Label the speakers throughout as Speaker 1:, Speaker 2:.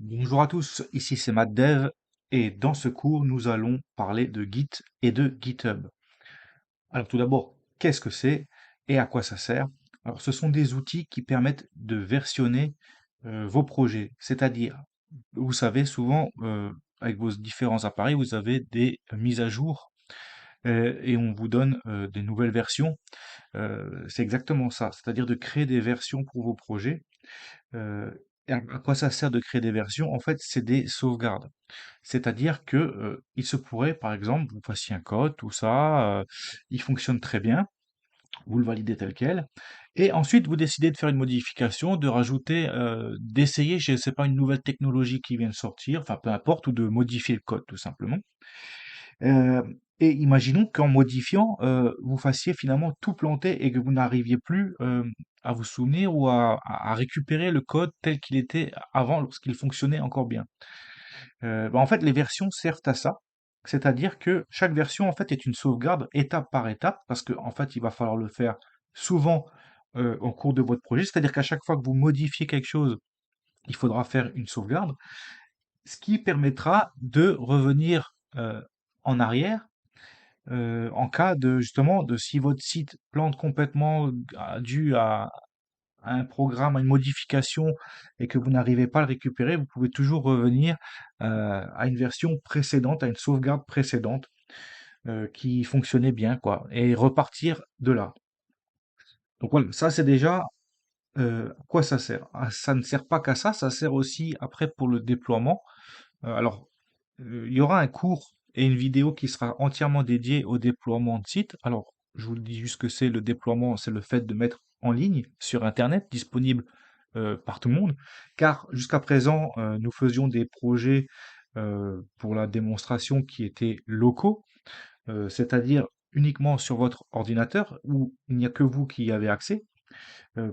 Speaker 1: Bonjour à tous, ici c'est MathDev et dans ce cours nous allons parler de Git et de GitHub. Alors tout d'abord, qu'est-ce que c'est et à quoi ça sert? Alors ce sont des outils qui permettent de versionner vos projets, c'est-à-dire, vous savez, souvent avec vos différents appareils, vous avez des mises à jour et on vous donne des nouvelles versions. C'est exactement ça, c'est-à-dire de créer des versions pour vos projets. Et à quoi ça sert de créer des versions? En fait, c'est des sauvegardes. C'est-à-dire que, il se pourrait, par exemple, vous fassiez un code, tout ça, il fonctionne très bien, vous le validez tel quel, et ensuite vous décidez de faire une modification, de rajouter, d'essayer, je ne sais pas, une nouvelle technologie qui vient de sortir, enfin peu importe, ou de modifier le code tout simplement. Et imaginons qu'en modifiant, vous fassiez finalement tout planter et que vous n'arriviez plus, à vous souvenir ou à récupérer le code tel qu'il était avant lorsqu'il fonctionnait encore bien. En fait, les versions servent à ça. C'est-à-dire que chaque version, en fait, est une sauvegarde étape par étape, parce qu'en en fait, il va falloir le faire souvent au cours de votre projet. C'est-à-dire qu'à chaque fois que vous modifiez quelque chose, il faudra faire une sauvegarde, ce qui permettra de revenir en arrière en cas de justement de si votre site plante complètement dû à un programme, à une modification et que vous n'arrivez pas à le récupérer, vous pouvez toujours revenir à une version précédente, à une sauvegarde précédente qui fonctionnait bien, quoi, et repartir de là. Donc voilà, ça c'est déjà à quoi ça sert. Ah, ça ne sert pas qu'à ça, ça sert aussi après pour le déploiement. Alors, il y aura un cours et une vidéo qui sera entièrement dédiée au déploiement de site. Alors, je vous le dis juste que c'est le déploiement, c'est le fait de mettre en ligne sur Internet, disponible par tout le monde. Car jusqu'à présent, nous faisions des projets pour la démonstration qui étaient locaux, c'est-à-dire uniquement sur votre ordinateur où il n'y a que vous qui y avez accès.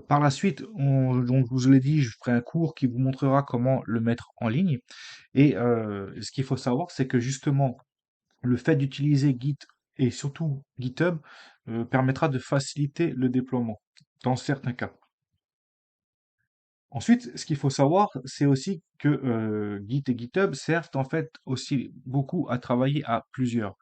Speaker 1: Par la suite, donc je vous l'ai dit, je ferai un cours qui vous montrera comment le mettre en ligne. Et ce qu'il faut savoir, c'est que justement, le fait d'utiliser Git et surtout GitHub permettra de faciliter le déploiement dans certains cas. Ensuite, ce qu'il faut savoir, c'est aussi que Git et GitHub servent en fait aussi beaucoup à travailler à plusieurs.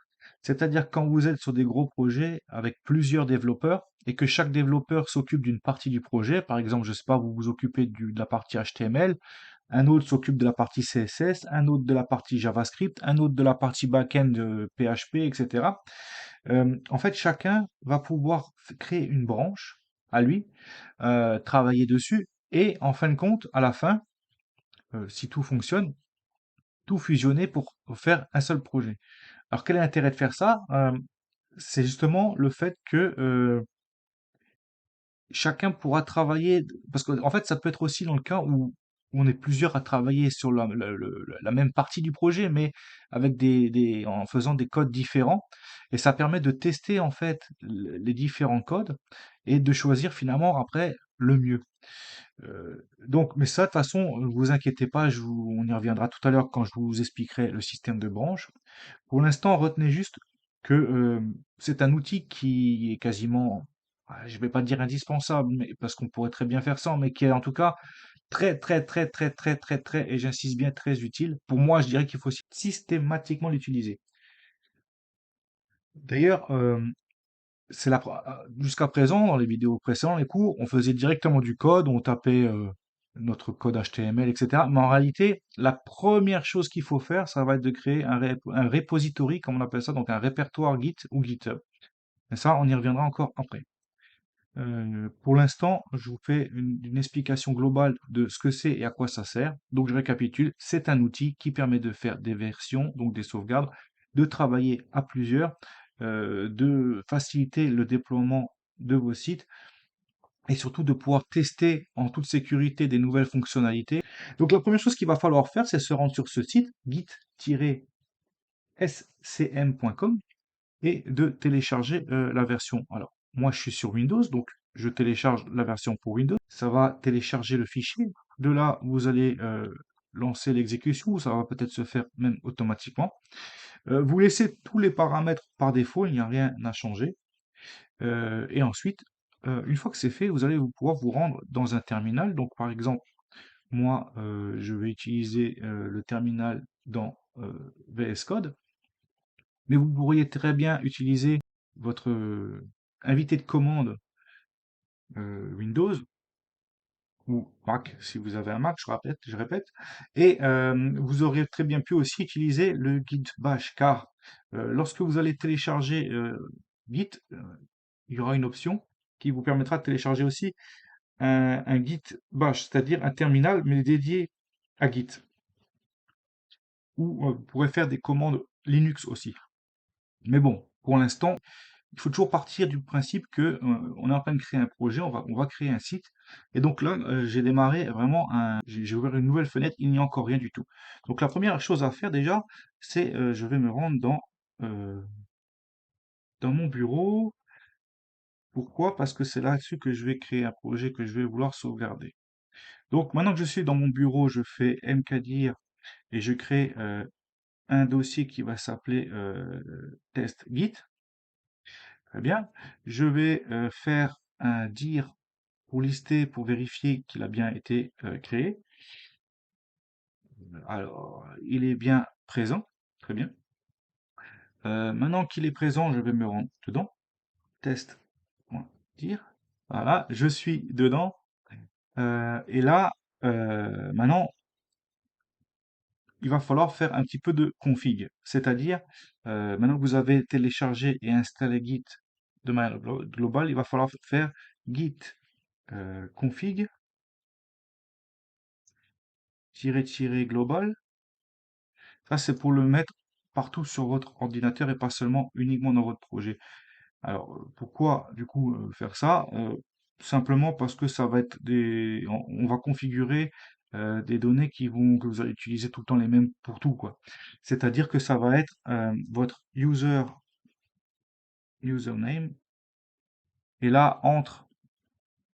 Speaker 1: C'est-à-dire quand vous êtes sur des gros projets avec plusieurs développeurs et que chaque développeur s'occupe d'une partie du projet, par exemple, je sais pas, vous vous occupez de la partie HTML, un autre s'occupe de la partie CSS, un autre de la partie JavaScript, un autre de la partie back-end PHP, etc. En fait, chacun va pouvoir créer une branche à lui, travailler dessus, et en fin de compte, à la fin, si tout fonctionne, tout fusionner pour faire un seul projet. Alors quel est l'intérêt de faire ça? C'est justement le fait que chacun pourra travailler, parce qu'en fait, ça peut être aussi dans le cas où on est plusieurs à travailler sur la même partie du projet, mais avec en faisant des codes différents. Et ça permet de tester en fait les différents codes et de choisir finalement après le mieux. Donc, mais ça, de toute façon, ne vous inquiétez pas, on y reviendra tout à l'heure quand je vous expliquerai le système de branches. Pour l'instant, retenez juste que c'est un outil qui est quasiment, je vais pas dire indispensable, mais parce qu'on pourrait très bien faire sans, mais qui est en tout cas très, très, très, très, très, très, très, et j'insiste bien, très utile. Pour moi, je dirais qu'il faut systématiquement l'utiliser. D'ailleurs, jusqu'à présent, dans les vidéos précédentes, les cours, on faisait directement du code, on tapait notre code HTML, etc. Mais en réalité, la première chose qu'il faut faire, ça va être de créer un repository, comme on appelle ça, donc un répertoire Git ou GitHub. Et ça, on y reviendra encore après. Pour l'instant, je vous fais une explication globale de ce que c'est et à quoi ça sert. Donc, je récapitule. C'est un outil qui permet de faire des versions, donc des sauvegardes, de travailler à plusieurs, de faciliter le déploiement de vos sites et surtout de pouvoir tester en toute sécurité des nouvelles fonctionnalités. Donc, la première chose qu'il va falloir faire, c'est se rendre sur ce site, git-scm.com, et de télécharger la version. Alors, moi, je suis sur Windows, donc je télécharge la version pour Windows. Ça va télécharger le fichier. De là, vous allez lancer l'exécution, ou ça va peut-être se faire même automatiquement. Vous laissez tous les paramètres par défaut, il n'y a rien à changer. Et ensuite, une fois que c'est fait, vous allez pouvoir vous rendre dans un terminal. Donc, par exemple, moi, je vais utiliser le terminal dans VS Code, mais vous pourriez très bien utiliser votre invité de commande Windows ou Mac, si vous avez un Mac, je répète, et vous auriez très bien pu aussi utiliser le Git Bash, car lorsque vous allez télécharger Git, il y aura une option qui vous permettra de télécharger aussi un Git Bash, c'est-à-dire un terminal, mais dédié à Git, où vous pourrez faire des commandes Linux aussi. Mais bon, pour l'instant, il faut toujours partir du principe que on est en train de créer un projet, on va créer un site. Et donc là, j'ai démarré vraiment j'ai ouvert une nouvelle fenêtre, il n'y a encore rien du tout. Donc la première chose à faire déjà, c'est je vais me rendre dans mon bureau. Pourquoi? Parce que c'est là-dessus que je vais créer un projet que je vais vouloir sauvegarder. Donc maintenant que je suis dans mon bureau, je fais mkdir et je crée un dossier qui va s'appeler test Git. Très bien. Je vais faire un dir pour lister, pour vérifier qu'il a bien été créé. Alors, il est bien présent. Très bien. Maintenant qu'il est présent, je vais me rendre dedans. Test.dir. Voilà, je suis dedans. Et là, maintenant, il va falloir faire un petit peu de config. C'est-à-dire, maintenant que vous avez téléchargé et installé Git de manière globale, il va falloir faire git config global. Ça, c'est pour le mettre partout sur votre ordinateur et pas seulement uniquement dans votre projet. Alors, pourquoi du coup faire ça? Simplement parce que ça va être on va configurer des données que vous allez utiliser tout le temps les mêmes pour tout, quoi. C'est-à-dire que ça va être votre username, et là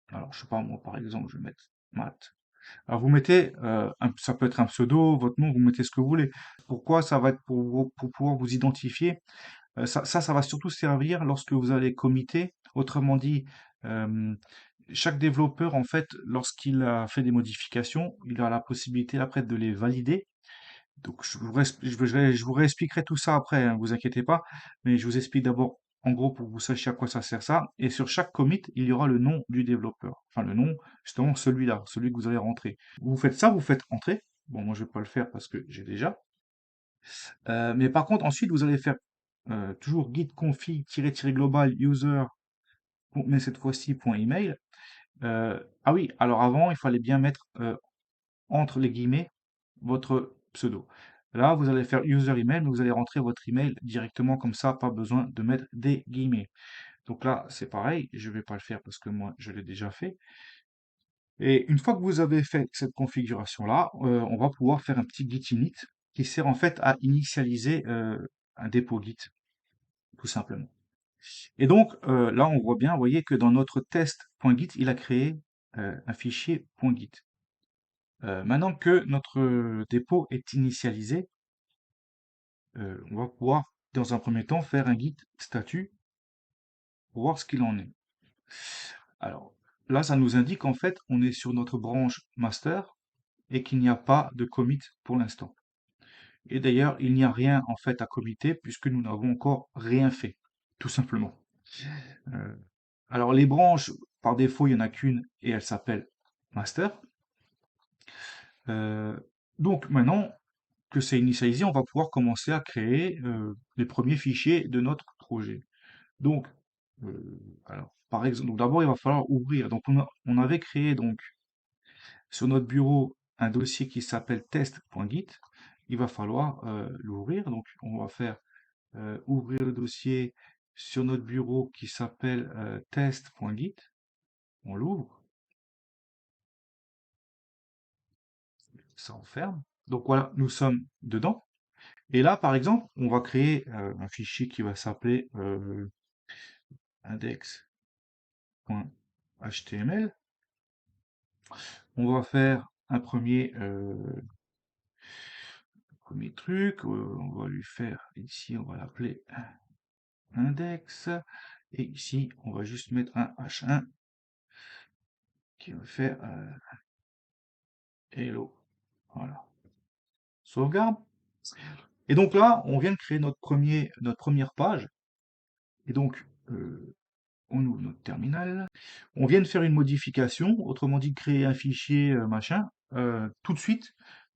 Speaker 1: alors je sais pas moi par exemple, je vais mettre math. Alors vous mettez, ça peut être un pseudo, votre nom, vous mettez ce que vous voulez. Pourquoi? Ça va être pour pouvoir vous identifier. Ça va surtout servir lorsque vous allez committer. Autrement dit, hem, chaque développeur, en fait, lorsqu'il a fait des modifications, il a la possibilité après de les valider. Donc je vous réexpliquerai tout ça après, hein, vous inquiétez pas, mais je vous explique d'abord, en gros, pour que vous sachiez à quoi ça sert ça. Et sur chaque commit, il y aura le nom du développeur. Enfin, le nom, justement, celui-là, celui que vous allez rentrer. Vous faites ça, vous faites entrer. Bon, moi, je vais pas le faire parce que j'ai déjà. Mais par contre, ensuite, vous allez faire toujours git config-global user, mais cette fois-ci .email. Ah oui, alors avant, il fallait bien mettre entre les guillemets votre pseudo. Là, vous allez faire user email, mais vous allez rentrer votre email directement comme ça, pas besoin de mettre des guillemets. Donc là, c'est pareil, je vais pas le faire parce que moi, je l'ai déjà fait. Et une fois que vous avez fait cette configuration-là, on va pouvoir faire un petit git init qui sert en fait à initialiser un dépôt Git, tout simplement. Et donc, là, on voit bien, vous voyez que dans notre test.git, il a créé un fichier .git. Maintenant que notre dépôt est initialisé, on va pouvoir, dans un premier temps, faire un git statut pour voir ce qu'il en est. Alors, là, ça nous indique en fait on est sur notre branche master et qu'il n'y a pas de commit pour l'instant. Et d'ailleurs, il n'y a rien en fait à committer puisque nous n'avons encore rien fait, tout simplement. Euh, alors, les branches, par défaut, il n'y en a qu'une et elle s'appelle master. Euh, donc maintenant que c'est initialisé, on va pouvoir commencer à créer les premiers fichiers de notre projet. Donc, alors, par exemple, donc d'abord il va falloir ouvrir. Donc on avait créé donc sur notre bureau un dossier qui s'appelle test.git. Il va falloir l'ouvrir. Donc on va faire ouvrir le dossier sur notre bureau qui s'appelle test.git. On l'ouvre, ça enferme. Donc voilà, nous sommes dedans. Et là, par exemple, on va créer un fichier qui va s'appeler index.html. On va faire un premier truc. On va lui faire ici, on va l'appeler index. Et ici, on va juste mettre un H1 qui va faire hello. Voilà. Sauvegarde. Et donc là, on vient de créer notre première page. Et donc, on ouvre notre terminal. On vient de faire une modification, autrement dit, créer un fichier, machin. Tout de suite,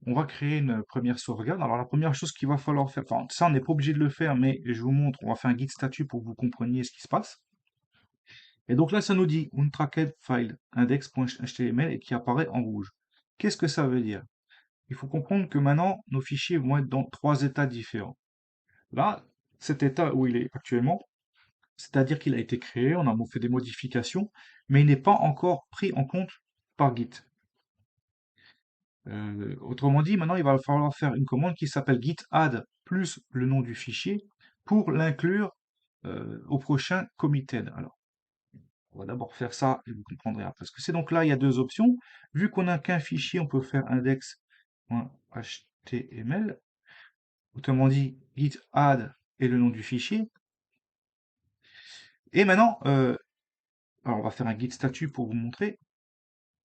Speaker 1: on va créer une première sauvegarde. Alors, la première chose qu'il va falloir faire, enfin, ça, on n'est pas obligé de le faire, mais je vous montre, on va faire un guide statut pour que vous compreniez ce qui se passe. Et donc là, ça nous dit untracked file index.html et qui apparaît en rouge. Qu'est-ce que ça veut dire? Il faut comprendre que maintenant, nos fichiers vont être dans trois états différents. Là, cet état où il est actuellement, c'est-à-dire qu'il a été créé, on a fait des modifications, mais il n'est pas encore pris en compte par Git. Autrement dit, maintenant, il va falloir faire une commande qui s'appelle git add plus le nom du fichier pour l'inclure au prochain committed. Alors, on va d'abord faire ça et vous comprendrez après ce que c'est. Donc là, il y a deux options. Vu qu'on n'a qu'un fichier, on peut faire index.html. Autrement dit, git add et le nom du fichier. Et maintenant, alors on va faire un git statut pour vous montrer.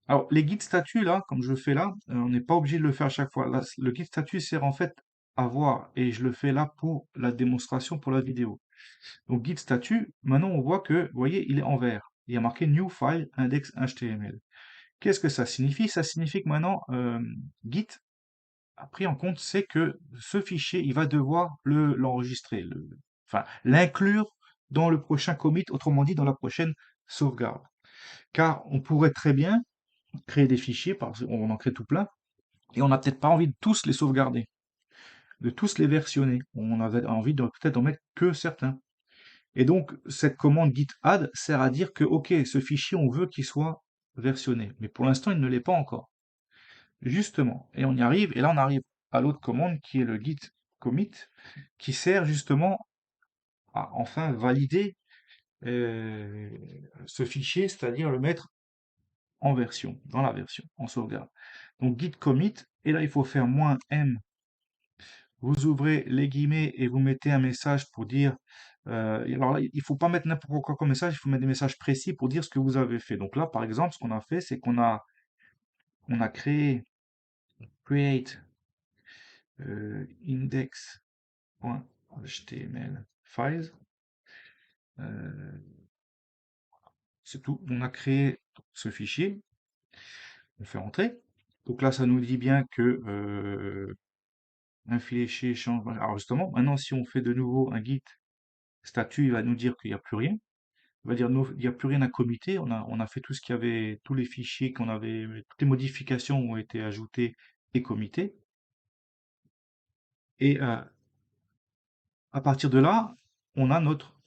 Speaker 1: Alors, les guides statuts, là, comme je le fais là, on n'est pas obligé de le faire à chaque fois. Là, le guide statut sert en fait à voir, et je le fais là pour la démonstration, pour la vidéo. Donc, guide statut, maintenant on voit que, vous voyez, il est en vert. Il y a marqué New File Index HTML. Qu'est-ce que ça signifie? Ça signifie que maintenant, Git a pris en compte, c'est que ce fichier, il va devoir l'enregistrer, enfin, l'inclure dans le prochain commit, autrement dit, dans la prochaine sauvegarde. Car on pourrait très bien créer des fichiers, parce qu'on en crée tout plein, et on n'a peut-être pas envie de tous les sauvegarder, de tous les versionner. On avait envie de peut-être en mettre que certains. Et donc, cette commande git add sert à dire que, ok, ce fichier, on veut qu'il soit versionné. Mais pour l'instant, il ne l'est pas encore. Justement. Et on y arrive, et là, on arrive à l'autre commande qui est le git commit, qui sert justement à enfin valider ce fichier, c'est-à-dire le mettre en version, dans la version, en sauvegarde. Donc git commit, et là il faut faire "-m", vous ouvrez les guillemets et vous mettez un message pour dire, alors là, il ne faut pas mettre n'importe quoi comme message, il faut mettre des messages précis pour dire ce que vous avez fait. Donc là, par exemple, ce qu'on a fait, c'est on a créé create index.html files, euh, c'est tout. On a créé ce fichier, on fait entrer. Donc là, ça nous dit bien que un fichier change. Alors justement, maintenant, si on fait de nouveau un git statut, il va nous dire qu'il n'y a plus rien. Il va dire il n'y a plus rien à committer. On a fait tout ce qu'il y avait, tous les fichiers qu'on avait, toutes les modifications ont été ajoutées et committées. Et à partir de là, on a notre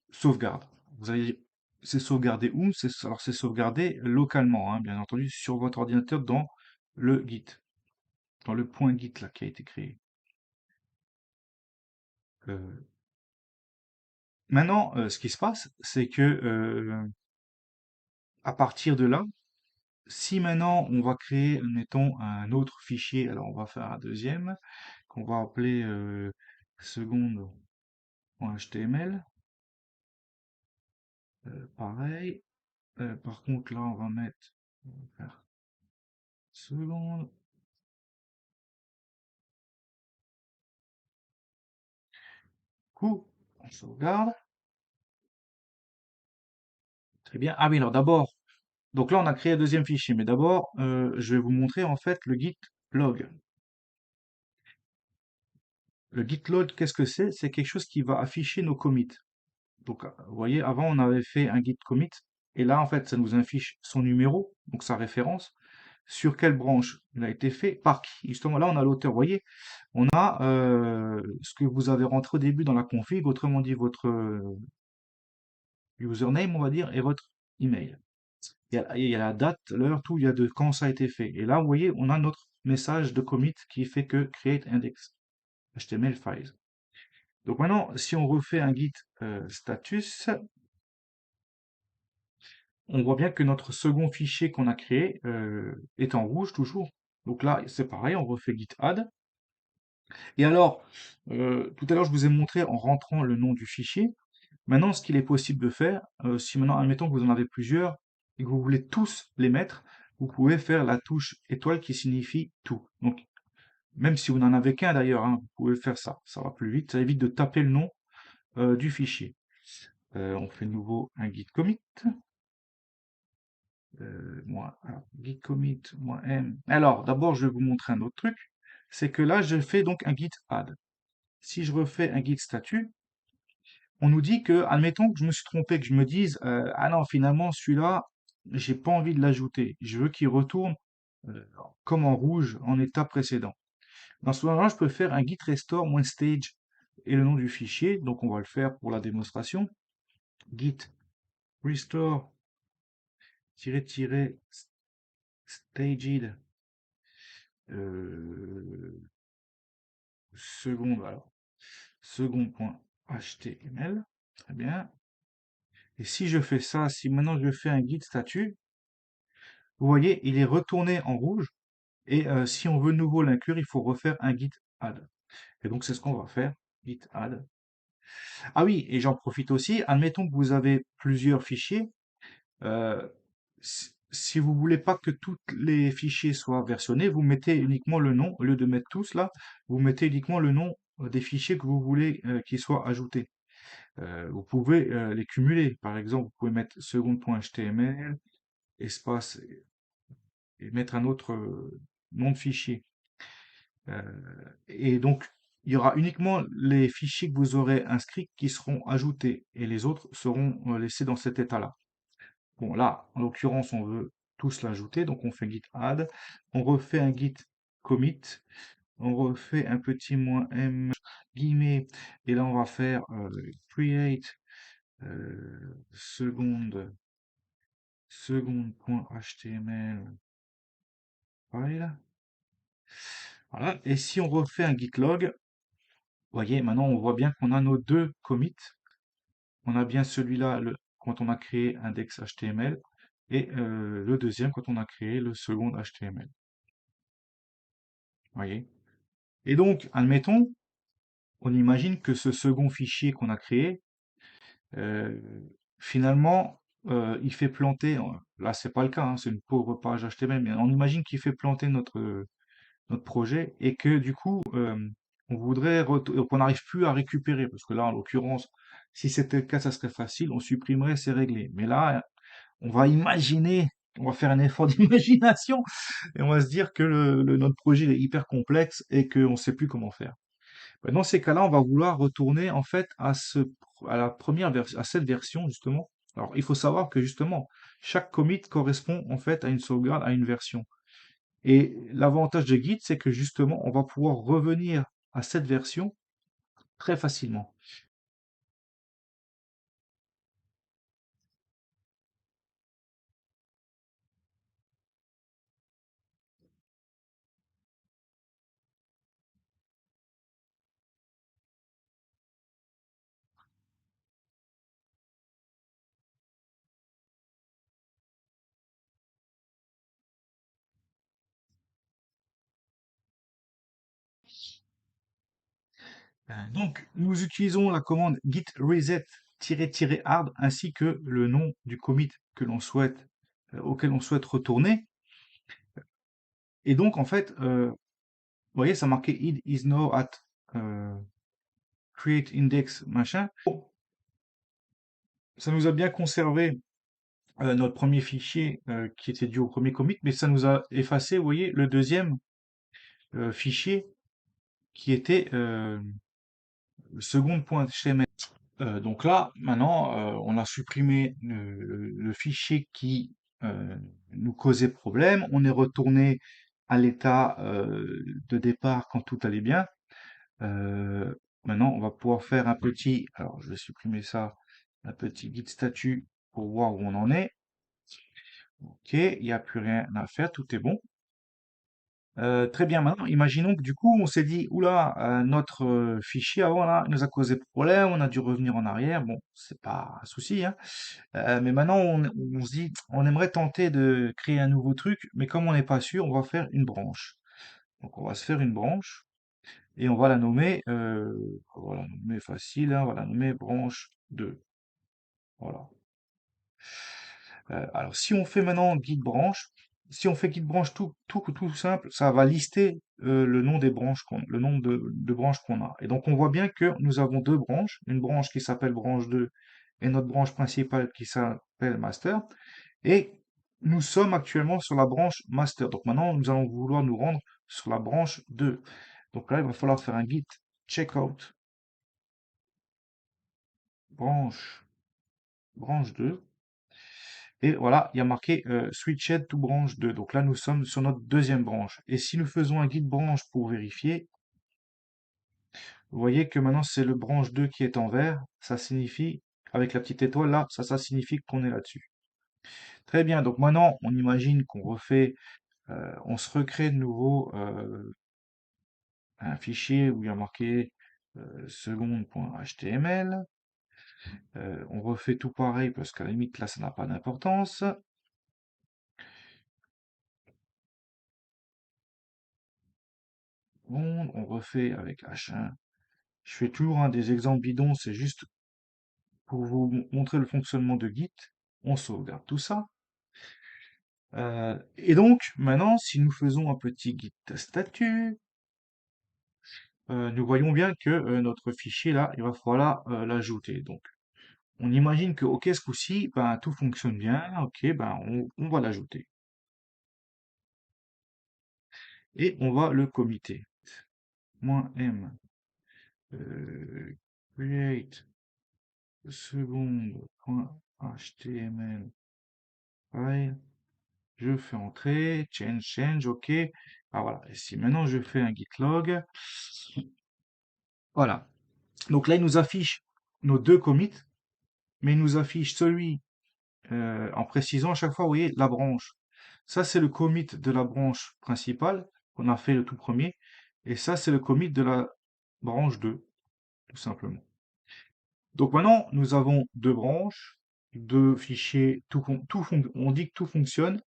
Speaker 1: sauvegarde. Vous allez dire, c'est sauvegardé où? Alors c'est sauvegardé localement, hein, bien entendu, sur votre ordinateur dans le Git, dans le point Git là qui a été créé. Euh, Maintenant, ce qui se passe, c'est que à partir de là, si maintenant on va créer, admettons, un autre fichier, alors on va faire un deuxième, qu'on va appeler seconde.html, pareil. Par contre, là, on va faire seconde. Coup, on sauvegarde. Très bien. Ah oui, alors d'abord, donc là, on a créé un deuxième fichier, mais d'abord, je vais vous montrer en fait le git log. Le git log, qu'est-ce que c'est? C'est quelque chose qui va afficher nos commits. Donc, vous voyez, avant, on avait fait un git commit, et là, en fait, ça nous affiche son numéro, donc sa référence, sur quelle branche il a été fait, par qui. Justement, là, on a l'auteur. Vous voyez, on a ce que vous avez rentré au début dans la config, autrement dit, votre username, on va dire, et votre email. Il y a la date, l'heure, tout, il y a de quand ça a été fait. Et là, vous voyez, on a notre message de commit qui fait que create index HTML files. Donc maintenant, si on refait un git status, on voit bien que notre second fichier qu'on a créé est en rouge toujours. Donc là, c'est pareil, on refait git add. Et alors, tout à l'heure, je vous ai montré en rentrant le nom du fichier. Maintenant, ce qu'il est possible de faire, si maintenant, admettons que vous en avez plusieurs et que vous voulez tous les mettre, vous pouvez faire la touche étoile qui signifie tout. Donc, même si vous n'en avez qu'un d'ailleurs, hein, vous pouvez faire ça. Ça va plus vite. Ça évite de taper le nom du fichier. On fait de nouveau un git commit. Alors, git commit, -m. Alors, d'abord, je vais vous montrer un autre truc. C'est que là, je fais donc un git add. Si je refais un git statut, on nous dit que, admettons que je me suis trompé, que je me dise, ah non, finalement, celui-là, j'ai pas envie de l'ajouter. Je veux qu'il retourne euh, comme en rouge en état précédent. Dans ce moment-là, je peux faire un git restore -stage et le nom du fichier. Donc, on va le faire pour la démonstration. Git restore staged euh, seconde.html. Très bien. Et si je fais ça, si maintenant je fais un git statut, vous voyez, il est retourné en rouge. Et si on veut de nouveau l'inclure, il faut refaire un git add. Et donc, c'est ce qu'on va faire. Git add. Ah oui, et j'en profite aussi. Admettons que vous avez plusieurs fichiers. Euh, si vous voulez pas que tous les fichiers soient versionnés, vous mettez uniquement le nom, au lieu de mettre tous là, vous mettez uniquement le nom des fichiers que vous voulez qu'ils soient ajoutés. Vous pouvez les cumuler. Par exemple, vous pouvez mettre seconde.html, espace, et mettre un autre nom de fichier. Euh, et donc, il y aura uniquement les fichiers que vous aurez inscrits qui seront ajoutés, et les autres seront laissés dans cet état-là. Bon, là, en l'occurrence, on veut tous l'ajouter, donc on fait git add, on refait un git commit, on refait un petit -m guillemets, et là on va faire create seconde.html file. Voilà. Et si on refait un git log, vous voyez, maintenant on voit bien qu'on a nos deux commits. On a bien celui-là quand on a créé index.html et le deuxième quand on a créé le second HTML. Voyez. Et donc, admettons, on imagine que ce second fichier qu'on a créé, euh, finalement, il fait planter, là c'est pas le cas, hein, c'est une pauvre page HTML, mais on imagine qu'il fait planter notre projet et que du coup, on voudrait, qu'on n'arrive plus à récupérer, parce que là, en l'occurrence, si c'était le cas, ça serait facile, on supprimerait, c'est réglé. Mais là, on va imaginer, on va faire un effort d'imagination et on va se dire que notre projet est hyper complexe et qu'on ne sait plus comment faire. Ben, dans ces cas-là, on va vouloir retourner en fait à la première version, à cette version justement. Alors, il faut savoir que justement, chaque commit correspond en fait à une sauvegarde, à une version. Et l'avantage de Git, c'est que justement, on va pouvoir revenir à cette version très facilement. Donc, nous utilisons la commande git reset-hard ainsi que le nom du commit que l'on souhaite, auquel on souhaite retourner. Et donc, en fait, vous voyez, ça marquait id is now at euh, create index machin. Bon, ça nous a bien conservé notre premier fichier qui était dû au premier commit, mais ça nous a effacé, vous voyez, le deuxième fichier qui était le second.html. Donc là, maintenant, on a supprimé le fichier qui nous causait problème. On est retourné à l'état de départ quand tout allait bien. Maintenant, on va pouvoir faire un petit, alors je vais supprimer ça, un petit git statut pour voir où on en est. Ok, il n'y a plus rien à faire, tout est bon. Très bien, maintenant, imaginons que du coup, on s'est dit, oula, notre fichier avant là, il nous a causé problème, on a dû revenir en arrière. Bon, c'est pas un souci, hein. Mais maintenant, on se dit, on aimerait tenter de créer un nouveau truc, mais comme on n'est pas sûr, on va faire une branche. Donc, on va se faire une branche et on va la nommer facile, hein, on va la nommer branche 2. Voilà. Alors, si on fait maintenant guide branche, si on fait git branch tout simple, ça va lister le nom des branches le nombre de branches qu'on a. Et donc on voit bien que nous avons deux branches, une branche qui s'appelle branche 2 et notre branche principale qui s'appelle master. Et nous sommes actuellement sur la branche master. Donc maintenant, nous allons vouloir nous rendre sur la branche 2. Donc là, il va falloir faire un git checkout branche, branche 2. Et voilà, il y a marqué switched to branche 2. Donc là, nous sommes sur notre deuxième branche. Et si nous faisons un git branche pour vérifier, vous voyez que maintenant c'est le branche 2 qui est en vert. Ça signifie, avec la petite étoile là, ça signifie qu'on est là-dessus. Très bien, donc maintenant on imagine qu'on refait, on se recrée de nouveau un fichier où il y a marqué seconde.html. On refait tout pareil parce qu'à la limite là ça n'a pas d'importance. Bon, on refait avec H1. Je fais toujours des exemples bidons, c'est juste pour vous montrer le fonctionnement de Git. On sauvegarde tout ça. Et donc, maintenant, si nous faisons un petit git statut, nous voyons bien que notre fichier là, il va falloir l'ajouter. Donc, on imagine que, ok, ce coup-ci, ben, tout fonctionne bien, ok, ben, on va l'ajouter. Et on va le committer. -m create seconde.html file. Je fais entrer, change, ok. Ah voilà, et si maintenant je fais un git log, voilà. Donc là, il nous affiche nos deux commits, mais il nous affiche celui en précisant à chaque fois, vous voyez, la branche. Ça, c'est le commit de la branche principale qu'on a fait le tout premier, et ça, c'est le commit de la branche 2, tout simplement. Donc maintenant, nous avons deux branches, deux fichiers, on dit que tout fonctionne.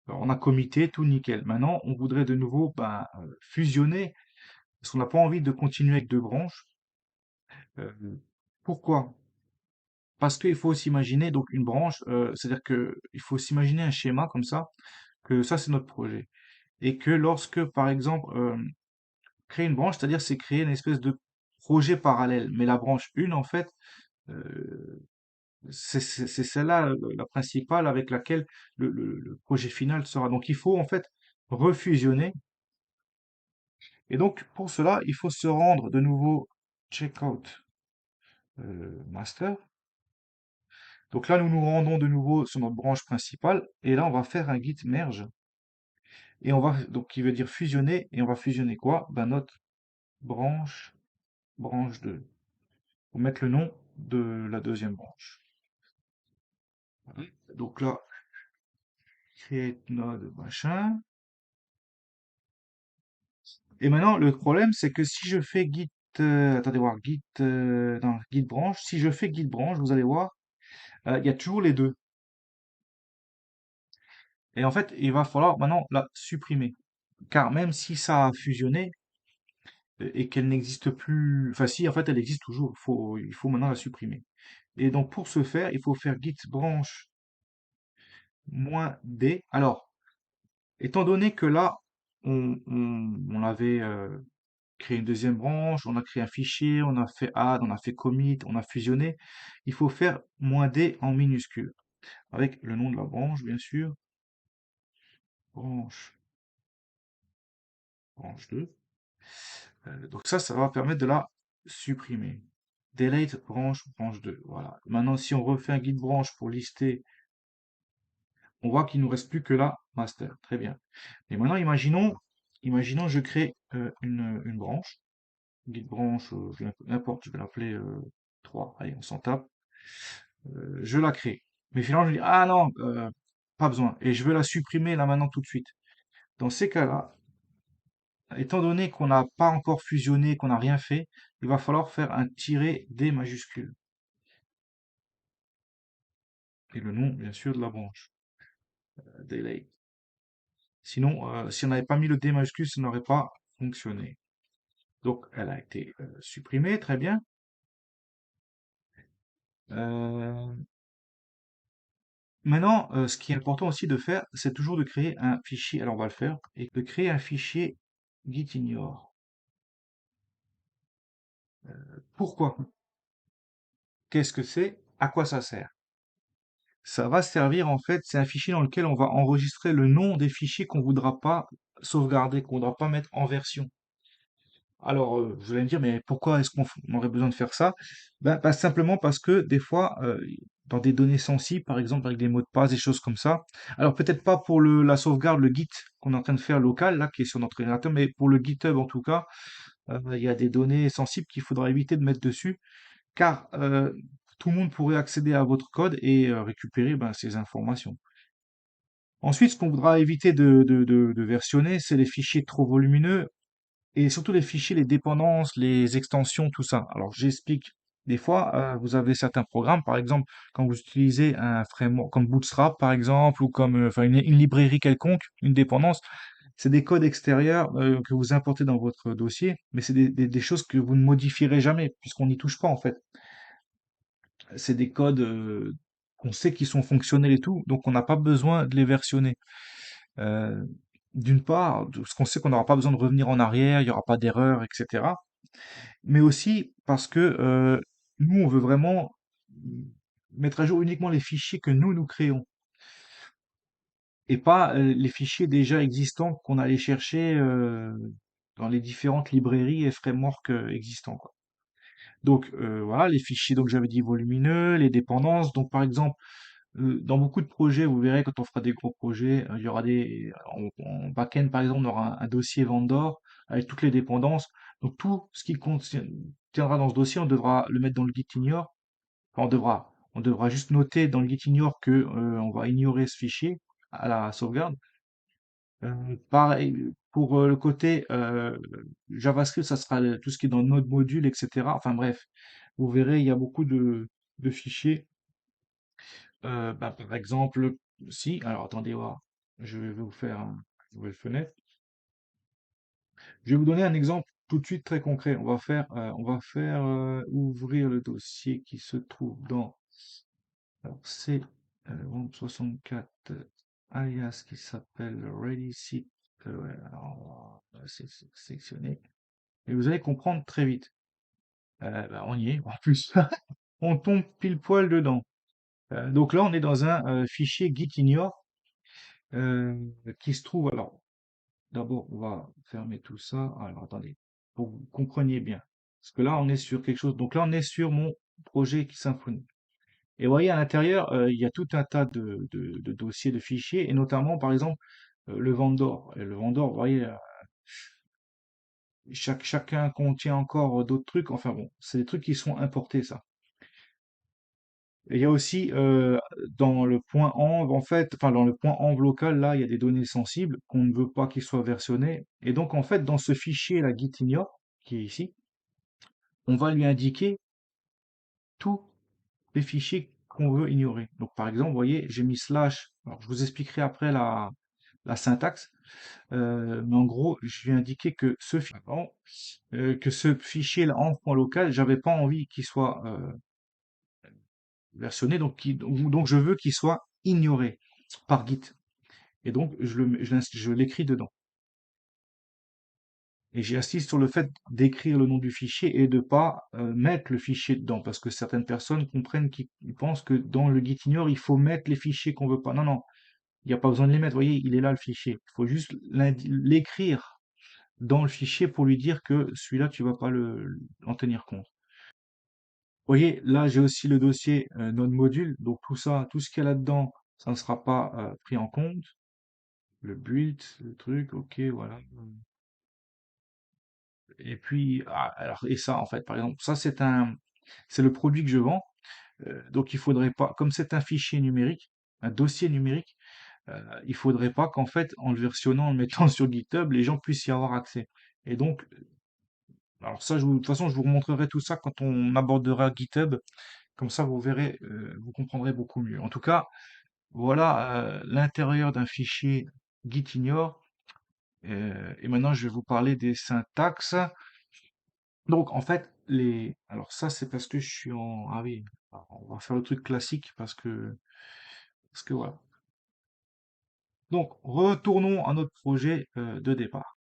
Speaker 1: Alors, on a commité, tout nickel. Maintenant, on voudrait de nouveau ben, fusionner, parce qu'on n'a pas envie de continuer avec deux branches. Euh, Pourquoi? Parce qu'il faut s'imaginer donc une branche, c'est-à-dire que il faut s'imaginer un schéma comme ça, que ça c'est notre projet. Et que lorsque, par exemple, créer une branche, c'est-à-dire c'est créer une espèce de projet parallèle. Mais la branche 1, en fait, euh, c'est celle-là, la principale, avec laquelle le projet final sera. Donc il faut en fait refusionner. Et donc pour cela, il faut se rendre de nouveau checkout master. Donc là, nous nous rendons de nouveau sur notre branche principale, et là, on va faire un git merge, et on va, donc qui veut dire fusionner, et on va fusionner quoi? Ben, notre branche, branche 2, pour mettre le nom de la deuxième branche. Voilà. Donc là, create node, machin. Et maintenant, le problème, c'est que si je fais git, attendez voir, git, non, git branche, si je fais git branche, vous allez voir, il y a toujours les deux. Et en fait, il va falloir maintenant la supprimer. Car même si ça a fusionné, et qu'elle n'existe plus. Enfin, si, en fait, elle existe toujours. Il faut maintenant la supprimer. Et donc, pour ce faire, il faut faire git branch -d. Alors, étant donné que là, on avait créé une deuxième branche, on a créé un fichier, on a fait add, on a fait commit, on a fusionné, il faut faire -d en minuscule, avec le nom de la branche, bien sûr. Branche, branche 2. Donc ça va permettre de la supprimer. Delete branche, branche 2. Voilà. Maintenant, si on refait un guide branche pour lister, on voit qu'il ne nous reste plus que la master. Très bien. Et maintenant, imaginons je crée une branche. Guide branche, n'importe, je vais l'appeler 3. Allez, on s'en tape. Je la crée. Mais finalement, je dis, ah non, pas besoin. Et je veux la supprimer là maintenant tout de suite. Dans ces cas-là, étant donné qu'on n'a pas encore fusionné, qu'on n'a rien fait, il va falloir faire un tiret D majuscule. Et le nom, bien sûr, de la branche. Delay. Sinon, si on n'avait pas mis le D majuscule, ça n'aurait pas fonctionné. Donc, elle a été supprimée, très bien. Euh, Maintenant, ce qui est important aussi de faire, c'est toujours de créer un fichier. Alors, on va le faire et de créer un fichier gitignore. Pourquoi? Qu'est-ce que c'est? À quoi ça sert? Ça va servir en fait, c'est un fichier dans lequel on va enregistrer le nom des fichiers qu'on voudra pas sauvegarder, qu'on voudra pas mettre en version. Alors, vous allez me dire, mais pourquoi est-ce on aurait besoin de faire ça? Ben, simplement parce que des fois, dans des données sensibles, par exemple avec des mots de passe, des choses comme ça, alors peut-être pas pour la sauvegarde, le Git qu'on est en train de faire local, là, qui est sur notre ordinateur, mais pour le GitHub en tout cas, il y a des données sensibles qu'il faudra éviter de mettre dessus, car tout le monde pourrait accéder à votre code et récupérer ben, ces informations. Ensuite, ce qu'on voudra éviter de versionner, c'est les fichiers trop volumineux et surtout les fichiers, les dépendances, les extensions, tout ça. Alors, j'explique. Des fois, vous avez certains programmes, par exemple, quand vous utilisez un framework comme Bootstrap, par exemple, ou comme enfin une librairie quelconque, une dépendance, c'est des codes extérieurs que vous importez dans votre dossier, mais c'est des choses que vous ne modifierez jamais, puisqu'on n'y touche pas en fait. C'est des codes qu'on sait qui sont fonctionnels et tout, donc on n'a pas besoin de les versionner. Euh, d'une part, parce qu'on sait qu'on n'aura pas besoin de revenir en arrière, il n'y aura pas d'erreur, etc. Mais aussi parce que nous, on veut vraiment mettre à jour uniquement les fichiers que nous créons et pas les fichiers déjà existants qu'on allait chercher dans les différentes librairies et frameworks existants, quoi. Donc voilà, les fichiers, donc j'avais dit volumineux, les dépendances. Donc par exemple, dans beaucoup de projets, vous verrez quand on fera des gros projets, il y aura en back-end par exemple, on aura un dossier vendor avec toutes les dépendances. Donc tout ce qui contiendra dans ce dossier, on devra le mettre dans le gitignore. Enfin, on devra juste noter dans le gitignore que on va ignorer ce fichier à la sauvegarde. Pareil pour le côté JavaScript, ça sera tout ce qui est dans Node module, etc. Enfin bref, vous verrez, il y a beaucoup de fichiers. Bah, par exemple, si, alors attendez voir, je vais vous faire une nouvelle fenêtre. Je vais vous donner un exemple tout de suite très concret. On va faire ouvrir le dossier qui se trouve dans, alors c'est WAMP 64 alias qui s'appelle Ready Site. Ouais, alors, on va sélectionner. Et vous allez comprendre très vite. Bah, on y est, en plus. On tombe pile poil dedans. Donc là, on est dans un fichier gitignore qui se trouve. Alors, d'abord, on va fermer tout ça. Alors, attendez, pour que vous compreniez bien. Parce que là, on est sur quelque chose. Donc là, on est sur mon projet qui Symfony. Et vous voyez, à l'intérieur, il y a tout un tas de dossiers, de fichiers, et notamment, par exemple, le vendor. Et le vendor, vous voyez, chacun contient encore d'autres trucs. Enfin bon, c'est des trucs qui sont importés, ça. Et il y a aussi dans le point env, en fait, enfin dans le point env local, là, il y a des données sensibles qu'on ne veut pas qu'ils soient versionnées. Et donc, en fait, dans ce fichier, la gitignore, qui est ici, on va lui indiquer tous les fichiers qu'on veut ignorer. Donc, par exemple, vous voyez, j'ai mis slash. Alors, je vous expliquerai après la syntaxe. Mais en gros, je lui ai indiqué que ce fichier-là en point local, j'avais pas envie qu'il soit versionné, donc je veux qu'il soit ignoré par Git. Et donc je l'écris dedans. Et j'insiste sur le fait d'écrire le nom du fichier et de pas mettre le fichier dedans, parce que certaines personnes comprennent qu'ils ils pensent que dans le gitignore, il faut mettre les fichiers qu'on veut pas. Non, non, il n'y a pas besoin de les mettre. Vous voyez, il est là le fichier. Il faut juste l'écrire dans le fichier pour lui dire que celui-là, tu vas pas en tenir compte. Vous voyez, là, j'ai aussi le dossier node module. Donc tout ça, tout ce qu'il y a là-dedans, ça ne sera pas pris en compte. Le build, le truc, ok, voilà. Et puis, alors, et ça, en fait, par exemple, ça, c'est le produit que je vends. Donc, il faudrait pas, comme c'est un fichier numérique, un dossier numérique, il faudrait pas qu'en fait, en le versionnant, en le mettant sur GitHub, les gens puissent y avoir accès. Et donc, alors ça, de toute façon, je vous montrerai tout ça quand on abordera GitHub. Comme ça, vous verrez, vous comprendrez beaucoup mieux. En tout cas, voilà l'intérieur d'un fichier gitignore. Et maintenant, je vais vous parler des syntaxes. Donc, en fait, alors ça, c'est parce que je suis en. Ah oui, alors, on va faire le truc classique parce que Parce que voilà. Donc, retournons à notre projet de départ.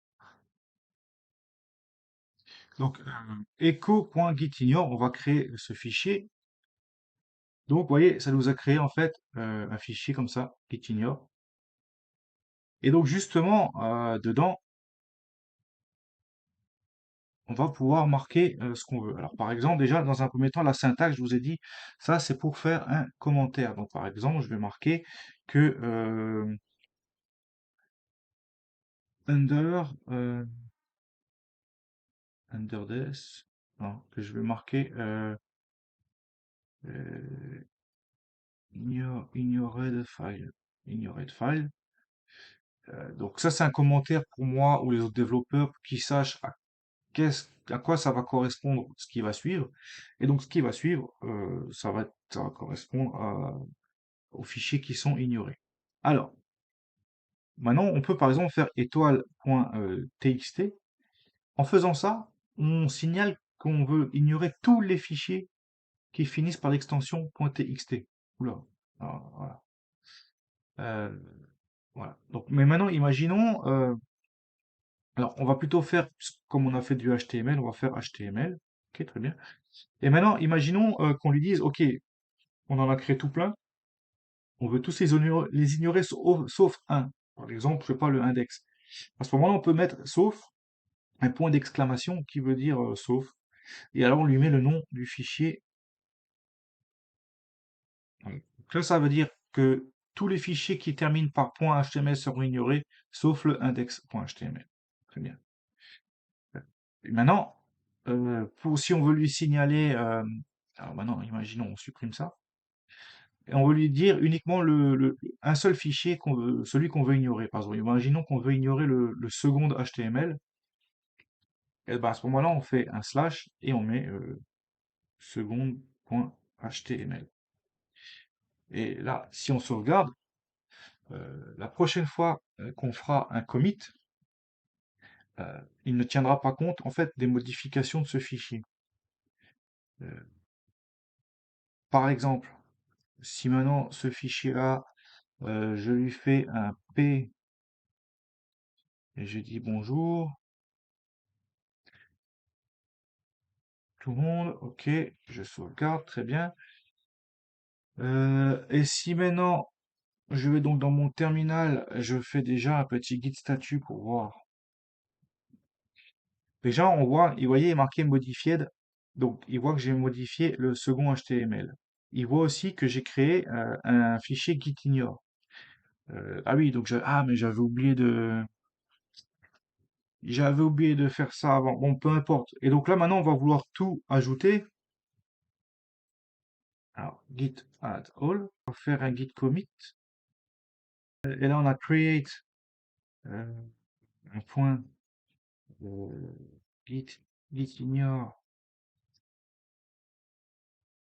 Speaker 1: Donc, echo.gitignore, on va créer ce fichier. Donc, vous voyez, ça nous a créé en fait un fichier comme ça, gitignore. Et donc, justement, dedans, on va pouvoir marquer ce qu'on veut. Alors, par exemple, déjà, dans un premier temps, la syntaxe, je vous ai dit, ça, c'est pour faire un commentaire. Donc, par exemple, je vais marquer que under, under this, non, que je vais marquer euh, ignored file. Ignored file. Donc ça, c'est un commentaire pour moi ou les autres développeurs qui sachent à quoi ça va correspondre ce qui va suivre. Et donc ce qui va suivre, ça va correspondre aux fichiers qui sont ignorés. Alors, maintenant, on peut par exemple faire étoile.txt. En faisant ça, on signale qu'on veut ignorer tous les fichiers qui finissent par l'extension .txt. Oula. Alors, voilà. Euh, voilà. Donc, mais maintenant, imaginons, alors on va plutôt faire, comme on a fait du HTML, on va faire HTML. Ok, très bien. Et maintenant, imaginons qu'on lui dise, ok, on en a créé tout plein, on veut tous les ignorer sauf un. Par exemple, je sais pas, le index. À ce moment-là, on peut mettre sauf un point d'exclamation qui veut dire sauf. Et alors, on lui met le nom du fichier. Donc là, ça veut dire que tous les fichiers qui terminent par .html seront ignorés, sauf le index.html. Très bien. Et maintenant, si on veut lui signaler, alors maintenant, imaginons, on supprime ça, et on veut lui dire uniquement un seul fichier celui qu'on veut ignorer. Par exemple, imaginons qu'on veut ignorer le second HTML, et ben à ce moment-là, on fait un slash et on met second.html. Et là, si on sauvegarde, la prochaine fois qu'on fera un commit, il ne tiendra pas compte en fait des modifications de ce fichier. Euh, Par exemple, si maintenant ce fichier-là, je lui fais un P et je dis bonjour, tout le monde, ok, je sauvegarde, très bien. Et si maintenant je vais donc dans mon terminal, je fais déjà un petit git statut pour voir. Déjà, on voit, vous voyez, il est marqué modified, donc il voit que j'ai modifié le second HTML. Il voit aussi que j'ai créé un fichier gitignore. Ah oui, donc mais j'avais oublié de faire ça avant. Bon, peu importe. Et donc là, maintenant, on va vouloir tout ajouter. Alors, git add all. On va faire un git commit. Et là, on a create euh, un point euh, git, git ignore,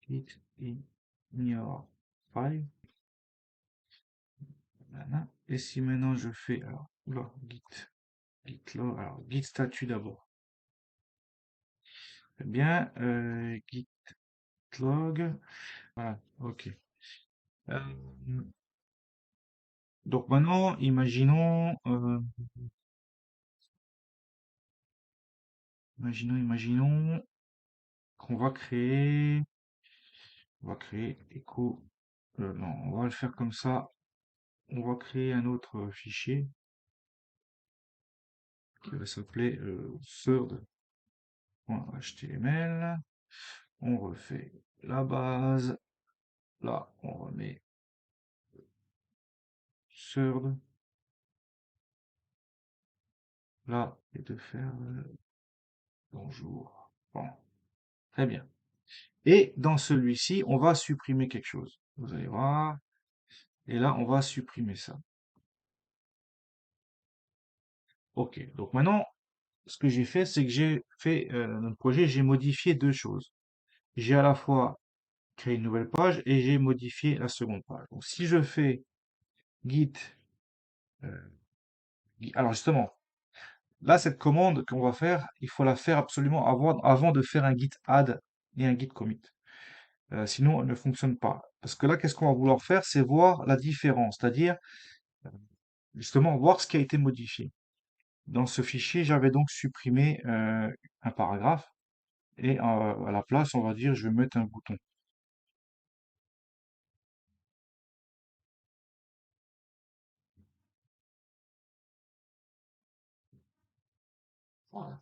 Speaker 1: git ignore file. Voilà. Et si maintenant je fais, alors, oula, git log, alors, git statut d'abord. Très bien, git log. Voilà, ok. Euh, donc maintenant, imaginons qu'on va créer echo, non, on va le faire comme ça, on va créer un autre fichier qui va s'appeler third.html, on refait la base, là, on remet third, là, et de faire bonjour. Bon, très bien. Et dans celui-ci, on va supprimer quelque chose. Vous allez voir. Et là, on va supprimer ça. Ok. Donc maintenant, ce que j'ai fait, c'est que j'ai fait notre projet, j'ai modifié deux choses. J'ai à la fois créé une nouvelle page et j'ai modifié la seconde page. Donc si je fais git, euh, alors justement, là, cette commande qu'on va faire, il faut la faire absolument avant de faire un git add et un git commit. sinon elle ne fonctionne pas. Parce que là, qu'est-ce qu'on va vouloir faire? C'est voir la différence, c'est-à-dire justement voir ce qui a été modifié. Dans ce fichier, j'avais donc supprimé un paragraphe et à la place, on va dire, je vais mettre un bouton. Voilà.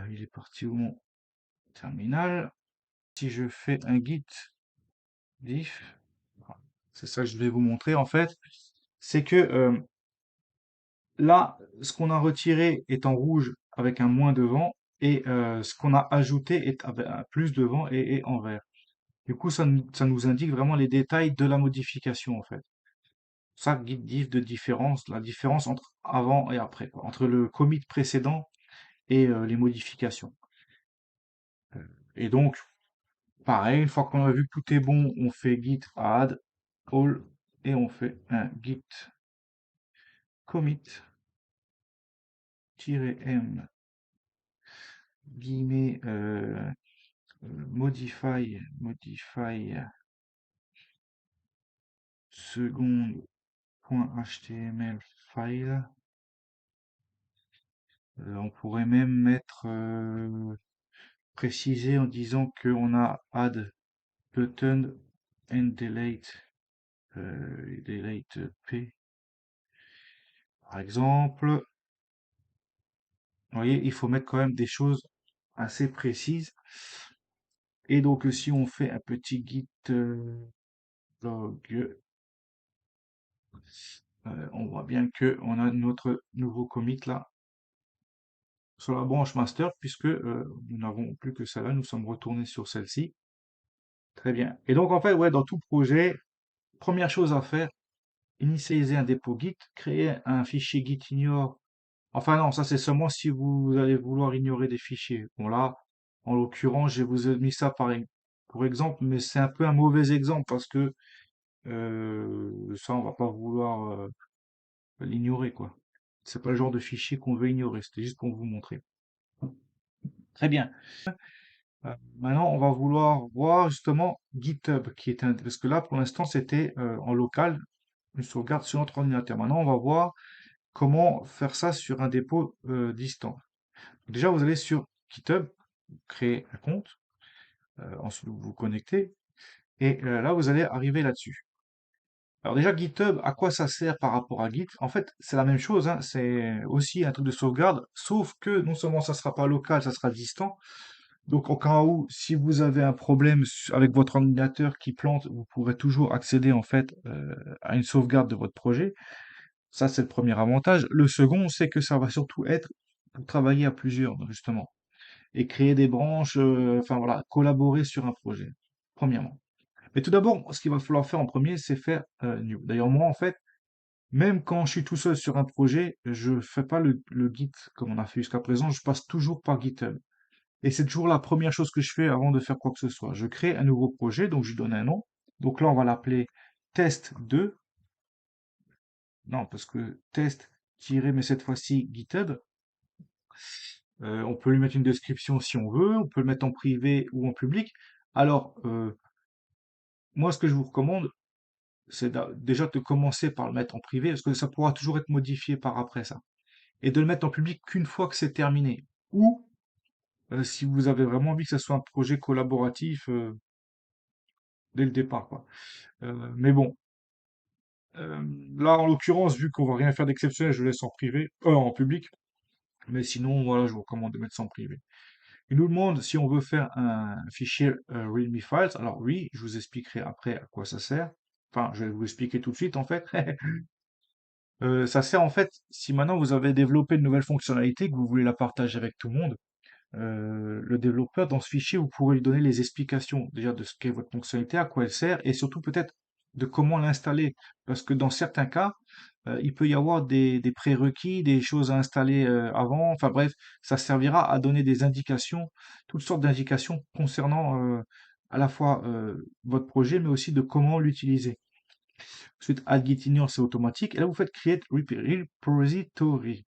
Speaker 1: Il est parti où mon terminal? Si je fais un git diff, voilà, c'est ça que je vais vous montrer en fait, c'est que là, ce qu'on a retiré est en rouge avec un moins devant et ce qu'on a ajouté est avec un plus devant et en vert. Du coup, ça nous indique vraiment les détails de la modification en fait. Ça, git diff de différence, la différence entre avant et après, quoi, entre le commit précédent et les modifications. Et donc, pareil, une fois qu'on a vu que tout est bon, on fait git add all et on fait un git commit-m guillemets modify seconde.html file. On pourrait même mettre préciser en disant qu'on a add button and delete p par exemple. Vous voyez, il faut mettre quand même des choses assez précises. Et donc, si on fait un petit git log, on voit bien que on a notre nouveau commit là sur la branche master, puisque nous n'avons plus que celle-là, nous sommes retournés sur celle-ci. Très bien. Et donc, en fait, ouais, dans tout projet, première chose à faire, initialiser un dépôt Git, créer un fichier Git ignore. Enfin non, ça c'est seulement si vous allez vouloir ignorer des fichiers. Bon là, en l'occurrence, je vous ai mis ça pour exemple, mais c'est un peu un mauvais exemple parce que ça, on va pas vouloir l'ignorer, quoi. C'est pas le genre de fichier qu'on veut ignorer, c'était juste pour vous montrer. Très bien. Maintenant, on va vouloir voir justement GitHub, parce que là, pour l'instant, c'était en local, une sauvegarde sur notre ordinateur. Maintenant, on va voir comment faire ça sur un dépôt distant. Déjà, vous allez sur GitHub, créer un compte, ensuite vous vous connectez, et là, vous allez arriver là-dessus. Alors déjà, GitHub, à quoi ça sert par rapport à Git? En fait, c'est la même chose, hein, c'est aussi un truc de sauvegarde, sauf que non seulement ça sera pas local, ça sera distant. Donc, au cas où, si vous avez un problème avec votre ordinateur qui plante, vous pourrez toujours accéder en fait à une sauvegarde de votre projet. Ça, c'est le premier avantage. Le second, c'est que ça va surtout être pour travailler à plusieurs, justement, et créer des branches, enfin voilà, collaborer sur un projet, premièrement. Mais tout d'abord, ce qu'il va falloir faire en premier, c'est faire new. D'ailleurs, moi, en fait, même quand je suis tout seul sur un projet, je fais pas le Git comme on a fait jusqu'à présent, je passe toujours par GitHub. Et c'est toujours la première chose que je fais avant de faire quoi que ce soit. Je crée un nouveau projet, donc je lui donne un nom. Donc là, on va l'appeler test 2. Non, parce que test mais cette fois-ci GitHub. On peut lui mettre une description si on veut, on peut le mettre en privé ou en public. Alors, moi, ce que je vous recommande, c'est déjà de commencer par le mettre en privé, parce que ça pourra toujours être modifié par après ça. Et de le mettre en public qu'une fois que c'est terminé. Ou, si vous avez vraiment envie que ce soit un projet collaboratif dès le départ, quoi. Mais bon, là, en l'occurrence, vu qu'on va rien faire d'exceptionnel, je le laisse en privé, en public. Mais sinon, voilà, je vous recommande de mettre ça en privé. Il nous demande si on veut faire un fichier README files. Alors oui, je vous expliquerai après à quoi ça sert. Enfin, je vais vous expliquer tout de suite en fait. Ça sert en fait, si maintenant vous avez développé une nouvelle fonctionnalité, que vous voulez la partager avec tout le monde, le développeur, dans ce fichier, vous pourrez lui donner les explications déjà de ce qu'est votre fonctionnalité, à quoi elle sert, et surtout peut-être de comment l'installer. Parce que dans certains cas, il peut y avoir des prérequis, des choses à installer avant. Enfin bref, ça servira à donner des indications, toutes sortes d'indications concernant à la fois votre projet, mais aussi de comment l'utiliser. Ensuite, add git ignore, c'est automatique. Et là, vous faites create repository.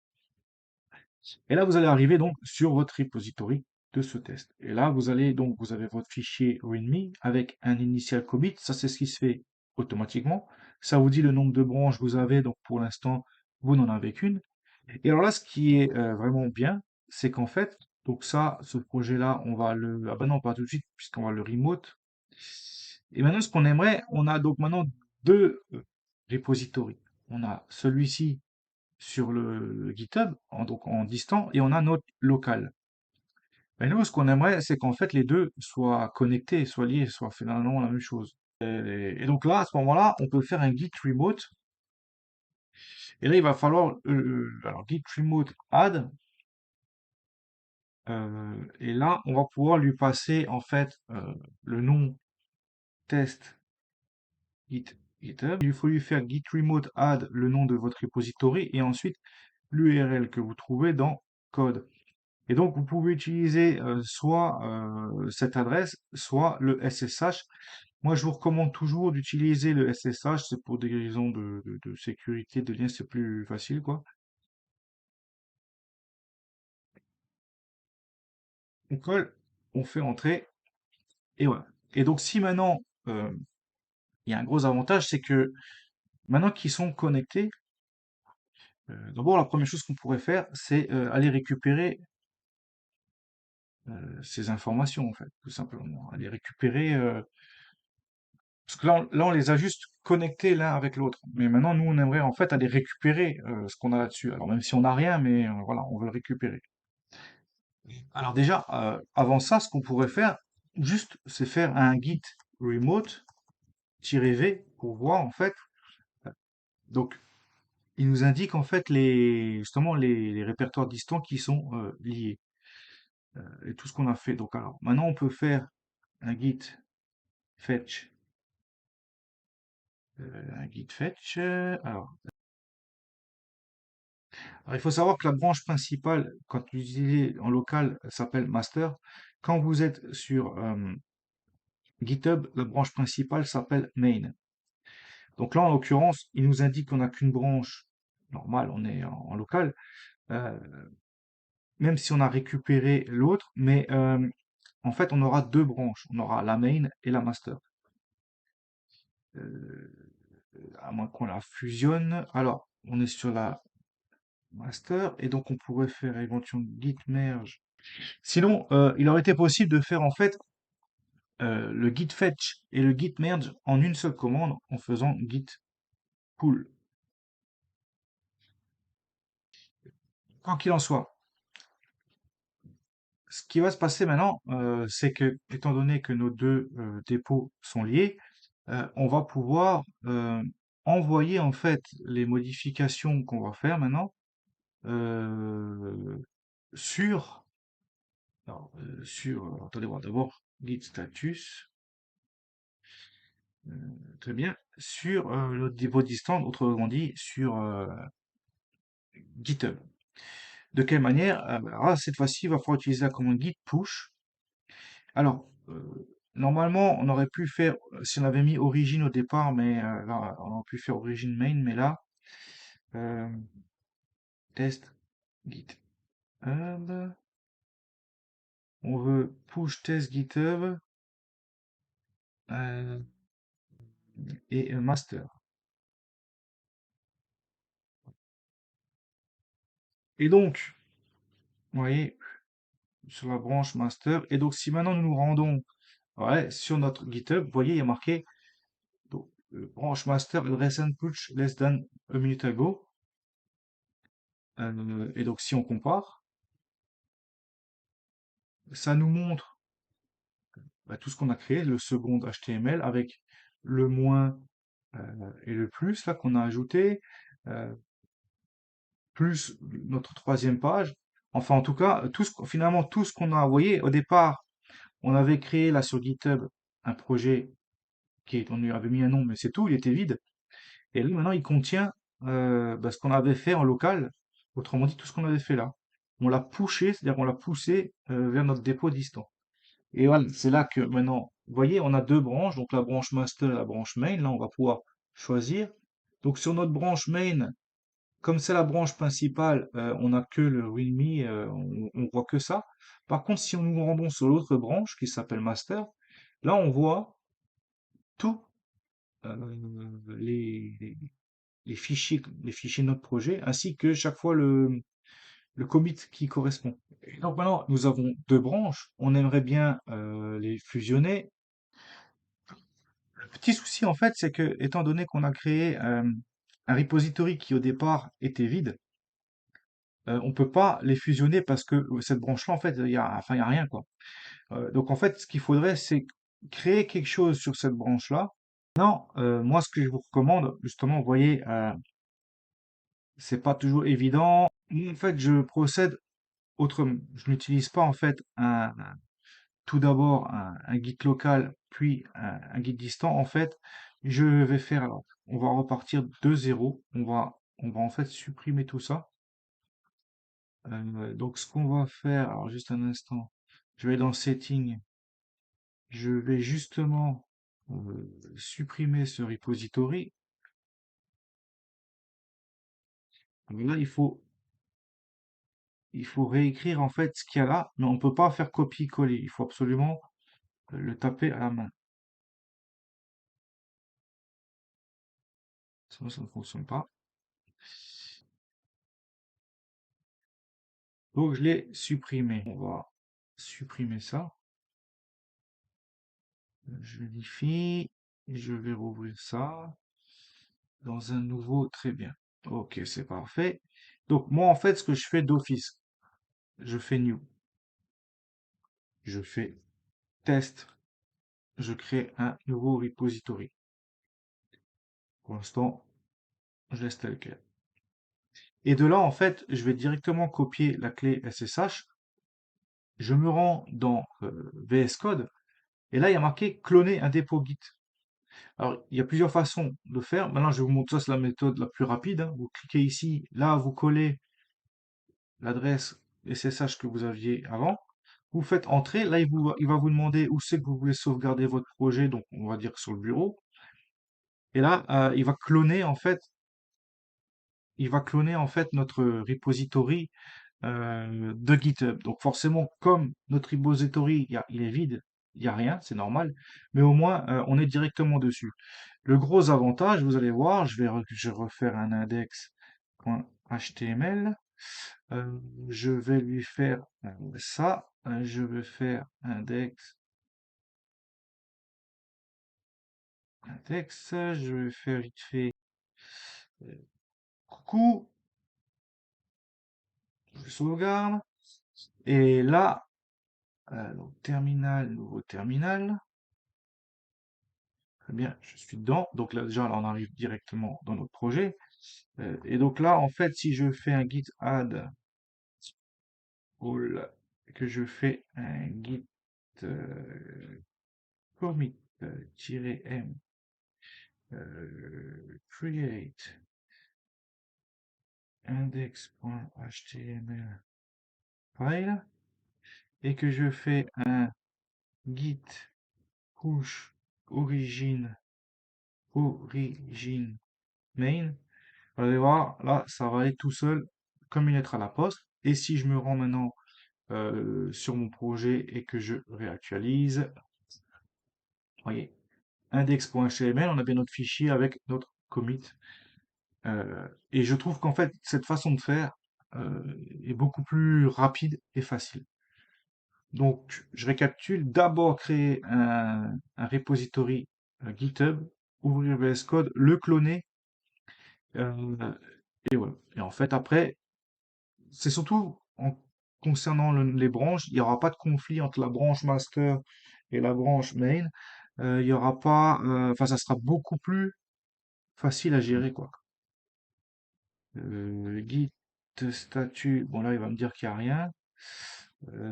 Speaker 1: Et là, vous allez arriver donc sur votre repository. de ce test. Et là, vous avez votre fichier README avec un initial commit. Ça, c'est ce qui se fait automatiquement. Ça vous dit le nombre de branches que vous avez. Donc, pour l'instant, vous n'en avez qu'une. Et alors là, ce qui est vraiment bien, c'est qu'en fait, donc ça, ce projet-là, ah ben non, pas tout de suite, puisqu'on va le remote. Et maintenant, ce qu'on aimerait, on a donc maintenant deux repositories. On a celui-ci sur le GitHub, donc en distant, et on a notre local. Mais nous, ce qu'on aimerait, c'est qu'en fait, les deux soient connectés, soient liés, soient finalement la même chose. Et donc là, à ce moment-là, on peut faire un git remote. Et là, il va falloir, alors git remote add, et là, on va pouvoir lui passer, en fait, le nom test git, GitHub. Il faut lui faire git remote add le nom de votre repository, et ensuite l'URL que vous trouvez dans code. Et donc, vous pouvez utiliser soit cette adresse, soit le SSH. Moi, je vous recommande toujours d'utiliser le SSH, c'est pour des raisons de sécurité de lien, c'est plus facile, quoi. On colle, on fait entrer, et voilà. Et donc, si maintenant, il y a un gros avantage, c'est que maintenant qu'ils sont connectés, d'abord, la première chose qu'on pourrait faire, c'est aller récupérer ces informations, en fait, tout simplement. Aller récupérer parce que là, on les a juste connectés l'un avec l'autre. Mais maintenant, nous, on aimerait en fait aller récupérer ce qu'on a là-dessus. Alors même si on n'a rien, mais voilà, on veut le récupérer. Alors déjà, avant ça, ce qu'on pourrait faire, juste, c'est faire un git remote-v pour voir en fait. Donc, il nous indique en fait justement les répertoires distants qui sont liés et tout ce qu'on a fait. Donc alors, maintenant, on peut faire un git fetch, alors il faut savoir que la branche principale, quand vous utilisez en local, s'appelle master. Quand vous êtes sur GitHub, la branche principale s'appelle main. Donc là, en l'occurrence, il nous indique qu'on n'a qu'une branche normale, on est en local, euh, même si on a récupéré l'autre, mais en fait, on aura deux branches. On aura la main et la master. Euh, à moins qu'on la fusionne. Alors, on est sur la master, et donc on pourrait faire éventuellement git merge. Sinon, il aurait été possible de faire en fait le git fetch et le git merge en une seule commande en faisant git pull. Quoi qu'il en soit, ce qui va se passer maintenant, c'est que, étant donné que nos deux dépôts sont liés, on va pouvoir envoyer en fait les modifications qu'on va faire maintenant euh, sur, attendez voir d'abord git status, très bien, sur le dépôt distant, autrement dit sur GitHub. De quelle manière? Alors là, cette fois-ci, il va falloir utiliser la commande git push. Alors, normalement, on aurait pu faire, si on avait mis origine au départ, mais là, on aurait pu faire origine main, mais là, euh, test GitHub, on veut push test GitHub euh, et master. Et donc, vous voyez, sur la branche master, et donc si maintenant nous nous rendons ouais, sur notre GitHub, vous voyez, il y a marqué donc, branch master recent push less than a minute ago. Et donc, si on compare, ça nous montre tout ce qu'on a créé, le second HTML avec le moins et le plus là qu'on a ajouté, euh, plus notre troisième page. Enfin, en tout cas, finalement, tout ce qu'on a envoyé au départ, on avait créé là sur GitHub un projet on lui avait mis un nom, mais c'est tout, il était vide. Et là, maintenant, il contient ce qu'on avait fait en local, autrement dit, tout ce qu'on avait fait là. On l'a pushé, c'est-à-dire qu'on l'a poussé vers notre dépôt distant. Et voilà, c'est là que maintenant, vous voyez, on a deux branches, donc la branche master et la branche main. Là, on va pouvoir choisir. Donc sur notre branche main, comme c'est la branche principale, on n'a que le README, on voit que ça. Par contre, si nous nous rendons sur l'autre branche qui s'appelle master, là on voit tous les fichiers de notre projet, ainsi que chaque fois le commit qui correspond. Et donc maintenant, nous avons deux branches. On aimerait bien les fusionner. Le petit souci, en fait, c'est que, étant donné qu'on a créé un repository qui au départ était vide, on peut pas les fusionner parce que cette branche-là, en fait, il y a rien, quoi. Donc en fait, ce qu'il faudrait, c'est créer quelque chose sur cette branche-là. Non, moi, ce que je vous recommande, justement, vous voyez, c'est pas toujours évident. Moi, en fait, je procède autrement. Je n'utilise pas, en fait, tout d'abord un git local, puis un git distant. En fait, je vais faire, alors, on va repartir de zéro. On va en fait supprimer tout ça. Donc, ce qu'on va faire, alors juste un instant, je vais dans Setting, je vais justement supprimer ce repository. Alors là, il faut réécrire en fait ce qu'il y a là, mais on ne peut pas faire copier-coller. Il faut absolument le taper à la main. Sinon, ça ne fonctionne pas. Donc, je l'ai supprimé. On va supprimer ça. Je vérifie. Je vais rouvrir ça dans un nouveau. Très bien. Ok, c'est parfait. Donc, moi, en fait, ce que je fais d'office, je fais new. Je fais test. Je crée un nouveau repository. Pour l'instant, je laisse tel quel. Et de là, en fait, je vais directement copier la clé SSH. Je me rends dans VS Code. Et là, il y a marqué cloner un dépôt Git. Alors, il y a plusieurs façons de faire. Maintenant, je vais vous montrer ça, c'est la méthode la plus rapide, hein. Vous cliquez ici, là, vous collez l'adresse SSH que vous aviez avant. Vous faites entrer. Là, il va vous demander où c'est que vous voulez sauvegarder votre projet. Donc, on va dire sur le bureau. Et là, il va cloner en fait notre repository de GitHub. Donc forcément, comme notre repository, il est vide, il n'y a rien, c'est normal, mais au moins on est directement dessus. Le gros avantage, vous allez voir, je vais refaire un index.html, je vais lui faire ça, je vais faire index, je vais faire vite fait euh, coucou, je sauvegarde, et là, donc terminal, nouveau terminal. Très bien, je suis dedans. Donc là, déjà, là, on arrive directement dans notre projet. Et donc là, en fait, si je fais un git add all, que je fais un git commit-m create index.html file, et que je fais un git push origin main, vous allez voir, là, ça va aller tout seul comme une lettre à la poste. Et si je me rends maintenant sur mon projet et que je réactualise, voyez, index.html, on a bien notre fichier avec notre commit. Et je trouve qu'en fait, cette façon de faire est beaucoup plus rapide et facile. Donc, je récapitule, d'abord créer un repository GitHub, ouvrir VS Code, le cloner, euh, et voilà. Et en fait, après, c'est surtout en concernant les branches, il n'y aura pas de conflit entre la branche master et la branche main. Il y aura pas, enfin, ça sera beaucoup plus facile à gérer, quoi. Git statut, bon là, il va me dire qu'il n'y a rien,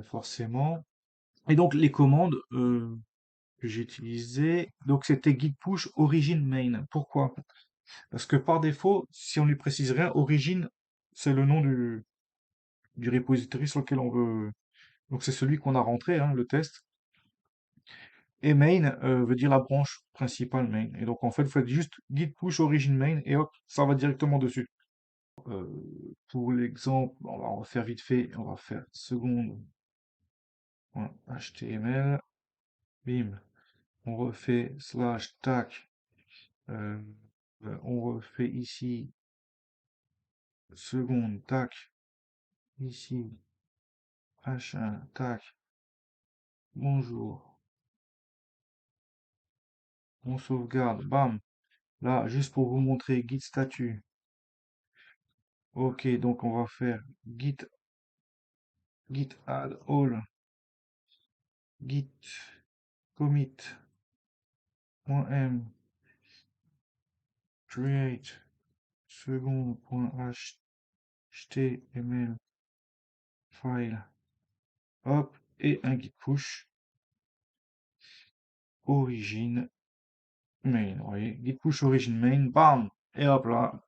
Speaker 1: forcément. Et donc les commandes que j'ai utilisées, donc c'était git push origin main. Pourquoi? Parce que par défaut, si on lui précise rien, origin, c'est le nom du repository sur lequel on veut. Donc c'est celui qu'on a rentré, hein, le test. Et main veut dire la branche principale main. Et donc en fait, vous faites juste git push origin main et hop, ça va directement dessus. Pour l'exemple, on va refaire vite fait, on va faire seconde .html, bim, on refait slash tac, euh, on refait ici seconde tac, ici machin tac, bonjour, on sauvegarde, bam, là juste pour vous montrer git statut. Ok, donc on va faire git add all, git commit.m create second.html file, hop, et un git push origine main. Vous voyez, git push origine main, bam, et hop là.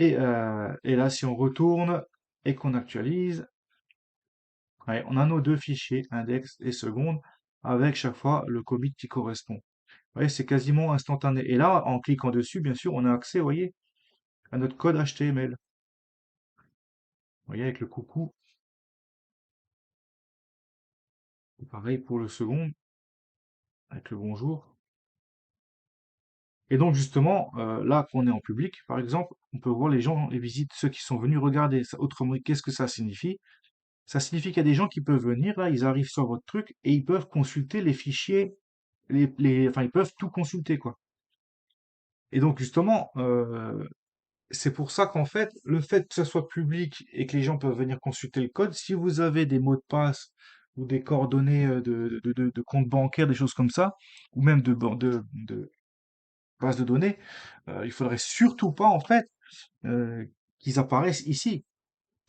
Speaker 1: Et là, si on retourne et qu'on actualise, ouais, on a nos deux fichiers, index et seconde, avec chaque fois le commit qui correspond. Vous voyez, c'est quasiment instantané. Et là, en cliquant dessus, bien sûr, on a accès, vous voyez, à notre code HTML. Vous voyez, avec le coucou. Et pareil pour le second, avec le bonjour. Et donc, justement, là qu'on est en public, par exemple, on peut voir les gens, les visites, ceux qui sont venus regarder. Autrement, qu'est-ce que ça signifie? Ça signifie qu'il y a des gens qui peuvent venir, là, ils arrivent sur votre truc et ils peuvent consulter les fichiers, enfin, ils peuvent tout consulter, quoi. Et donc, justement, c'est pour ça qu'en fait, le fait que ça soit public et que les gens peuvent venir consulter le code, si vous avez des mots de passe ou des coordonnées de compte bancaire, des choses comme ça, ou même de base de données, il faudrait surtout pas, en fait, qu'ils apparaissent ici.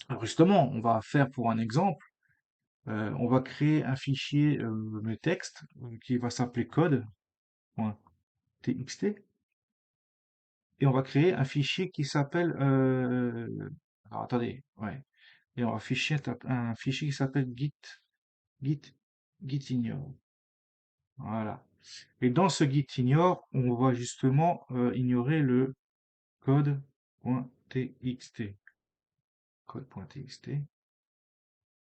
Speaker 1: Alors justement, on va faire pour un exemple, on va créer un fichier de texte qui va s'appeler code.txt et on va créer un fichier qui s'appelle alors attendez, ouais, et on va un fichier qui s'appelle git gitignore. Voilà. Et dans ce gitignore, on va justement ignorer le code.txt. Code.txt. Eh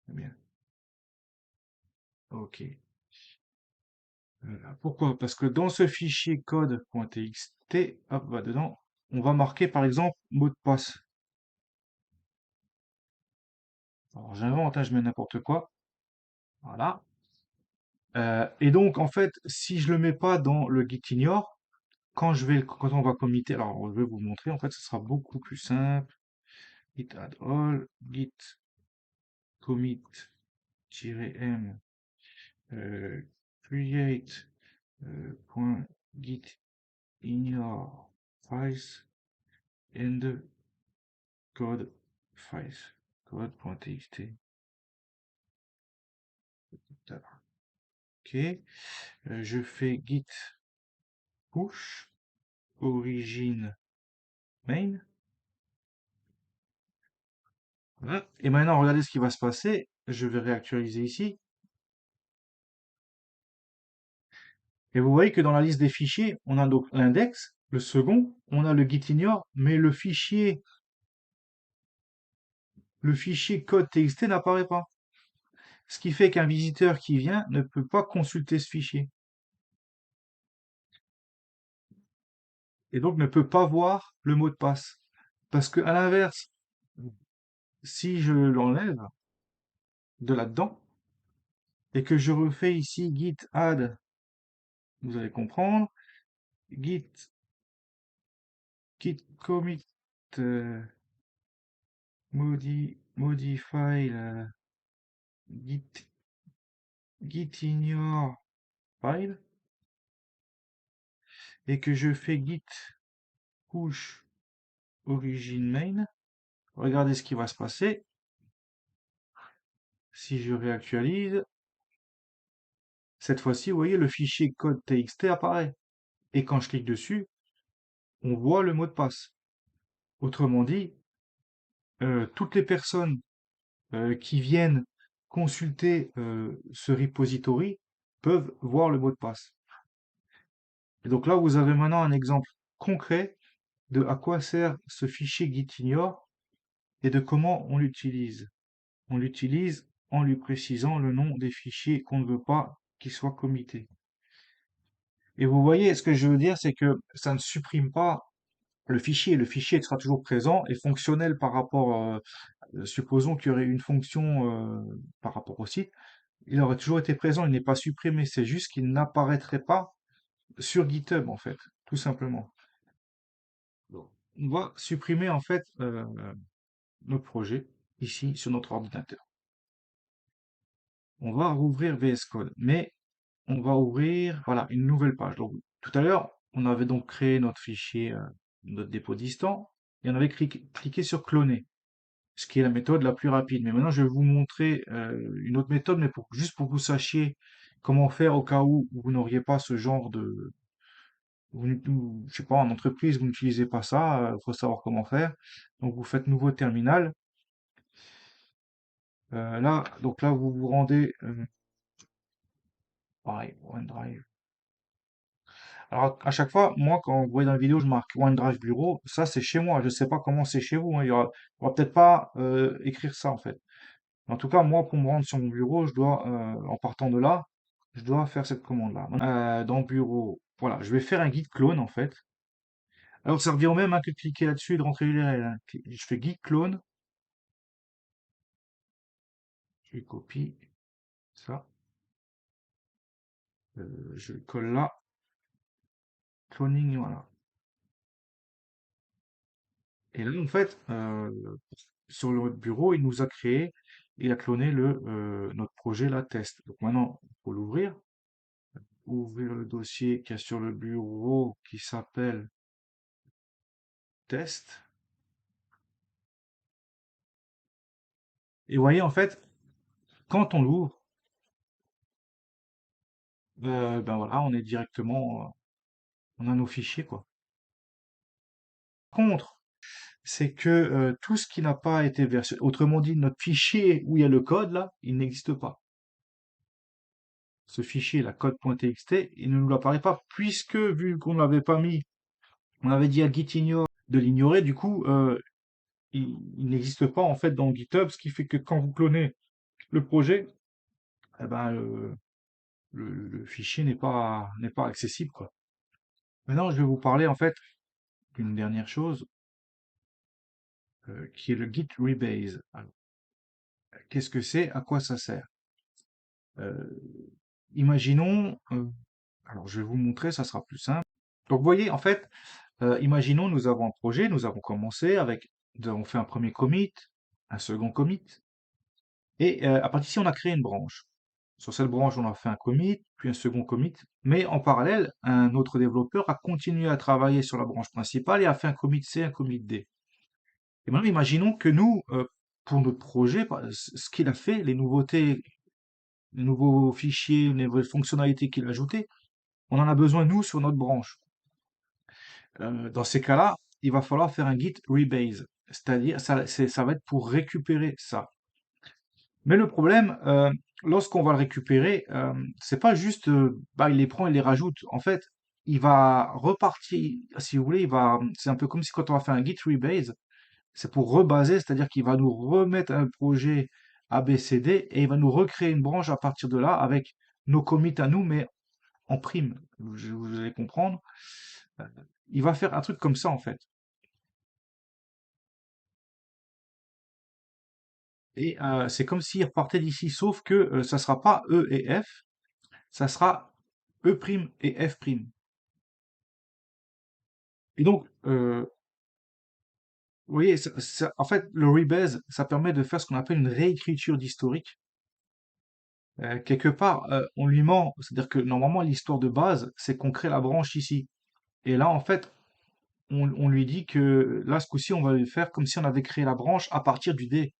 Speaker 1: bien, ok. Pourquoi? Parce que dans ce fichier code.txt, hop, va dedans, on va marquer par exemple mot de passe. Alors j'invente, hein, je mets n'importe quoi. Voilà. Et donc en fait, si je le mets pas dans le gitignore, quand on va committer, alors je vais vous montrer, en fait, ce sera beaucoup plus simple. Git add all, git commit-m, create, point git ignore files and code files, code.txt. Ok, je fais git push origine main. Voilà. Et maintenant, regardez ce qui va se passer. Je vais réactualiser ici. Et vous voyez que dans la liste des fichiers, on a donc l'index, le second, on a le gitignore, mais le fichier code.txt n'apparaît pas. Ce qui fait qu'un visiteur qui vient ne peut pas consulter ce fichier. Et donc ne peut pas voir le mot de passe. Parce que, à l'inverse, si je l'enlève de là-dedans, et que je refais ici git add, vous allez comprendre, git commit modify git ignore file, et que je fais git push origin main, regardez ce qui va se passer. Si je réactualise, cette fois-ci, vous voyez, le fichier code.txt apparaît. Et quand je clique dessus, on voit le mot de passe. Autrement dit, toutes les personnes qui viennent consulter ce repository peuvent voir le mot de passe. Et donc là, vous avez maintenant un exemple concret de à quoi sert ce fichier gitignore et de comment on l'utilise. On l'utilise en lui précisant le nom des fichiers qu'on ne veut pas qu'ils soient committés. Et vous voyez, ce que je veux dire, c'est que ça ne supprime pas le fichier. Le fichier sera toujours présent et fonctionnel par rapport, supposons qu'il y aurait une fonction par rapport au site, il aurait toujours été présent, il n'est pas supprimé, c'est juste qu'il n'apparaîtrait pas sur GitHub en fait, tout simplement. Donc, on va supprimer en fait notre projet ici sur notre ordinateur. On va rouvrir VS Code, mais on va ouvrir voilà une nouvelle page. Donc tout à l'heure, on avait donc créé notre fichier, notre dépôt distant, et on avait cliqué sur cloner, ce qui est la méthode la plus rapide. Mais maintenant, je vais vous montrer une autre méthode, mais juste pour que vous sachiez comment faire au cas où vous n'auriez pas ce genre de, je sais pas, en entreprise, vous n'utilisez pas ça, il faut savoir comment faire. Donc vous faites nouveau terminal. Là, donc là, vous vous rendez, pareil, OneDrive. Alors, à chaque fois, moi, quand vous voyez dans la vidéo, je marque OneDrive Bureau, ça, c'est chez moi. Je ne sais pas comment c'est chez vous, hein. Il y aura peut-être pas écrire ça, en fait. En tout cas, moi, pour me rendre sur mon bureau, je dois, en partant de là, je dois faire cette commande-là. Dans Bureau, voilà, je vais faire un git clone, en fait. Alors, ça revient au même hein, que de cliquer là-dessus et de rentrer l'URL. Hein. Je fais git clone, je copie ça, je le colle là, cloning, voilà. Et là, en fait, sur le bureau, il nous a créé, il a cloné notre projet, la test. Donc maintenant, il faut l'ouvrir. Ouvrir le dossier qu'il y a sur le bureau qui s'appelle test. Et vous voyez, en fait, quand on l'ouvre, ben voilà, on est directement, on a nos fichiers, quoi. Par contre, c'est que tout ce qui n'a pas été versionné, autrement dit, notre fichier où il y a le code, là, il n'existe pas. Ce fichier, la code.txt, il ne nous apparaît pas, puisque vu qu'on ne l'avait pas mis, on avait dit à gitignore de l'ignorer, du coup, il n'existe pas en fait dans GitHub, ce qui fait que quand vous clonez le projet, eh ben, le fichier n'est pas accessible, quoi. Maintenant, je vais vous parler en fait d'une dernière chose, qui est le Git Rebase. Alors, qu'est-ce que c'est? À quoi ça sert? Imaginons, alors je vais vous montrer, ça sera plus simple. Donc, vous voyez, en fait, imaginons, nous avons un projet, nous avons commencé avec, nous avons fait un premier commit, un second commit, et à partir d'ici, on a créé une branche. Sur cette branche, on a fait un commit, puis un second commit, mais en parallèle, un autre développeur a continué à travailler sur la branche principale et a fait un commit C, un commit D. Et maintenant, imaginons que nous, pour notre projet, ce qu'il a fait, les nouveautés, les nouveaux fichiers, les nouvelles fonctionnalités qu'il a ajoutées, on en a besoin, nous, sur notre branche. Dans ces cas-là, il va falloir faire un git rebase, c'est-à-dire ça va être pour récupérer ça. Mais le problème, lorsqu'on va le récupérer, c'est pas juste, bah, il les prend, il les rajoute. En fait, il va repartir, si vous voulez, c'est un peu comme si quand on va faire un git rebase, c'est pour rebaser, c'est-à-dire qu'il va nous remettre un projet ABCD et il va nous recréer une branche à partir de là avec nos commits à nous, mais en prime. Vous allez comprendre. Euh, Il va faire un truc comme ça, en fait. Et c'est comme s'il repartait d'ici, sauf que ça sera pas E et F, ça sera E' et F'. Et donc, vous voyez, en fait, le rebase, ça permet de faire ce qu'on appelle une réécriture d'historique. Quelque part, on lui ment, c'est-à-dire que normalement, l'histoire de base, c'est qu'on crée la branche ici. Et là, en fait, on lui dit que là, ce coup-ci, on va le faire comme si on avait créé la branche à partir du D,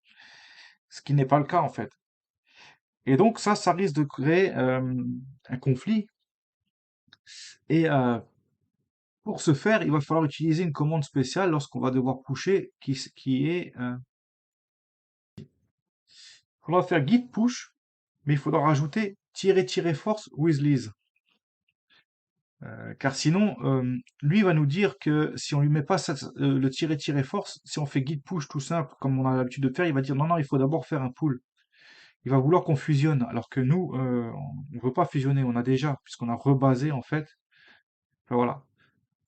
Speaker 1: ce qui n'est pas le cas, en fait. Et donc, ça risque de créer un conflit. Et pour ce faire, il va falloir utiliser une commande spéciale lorsqu'on va devoir pusher, qui est, il faudra faire git push, mais il faudra rajouter -force with Liz. Car sinon, lui va nous dire que si on lui met pas le -force, si on fait git push tout simple, comme on a l'habitude de faire, il va dire non, non, il faut d'abord faire un pull. il va vouloir qu'on fusionne, alors que nous, on ne veut pas fusionner, on a déjà, puisqu'on a rebasé en fait. Enfin, voilà.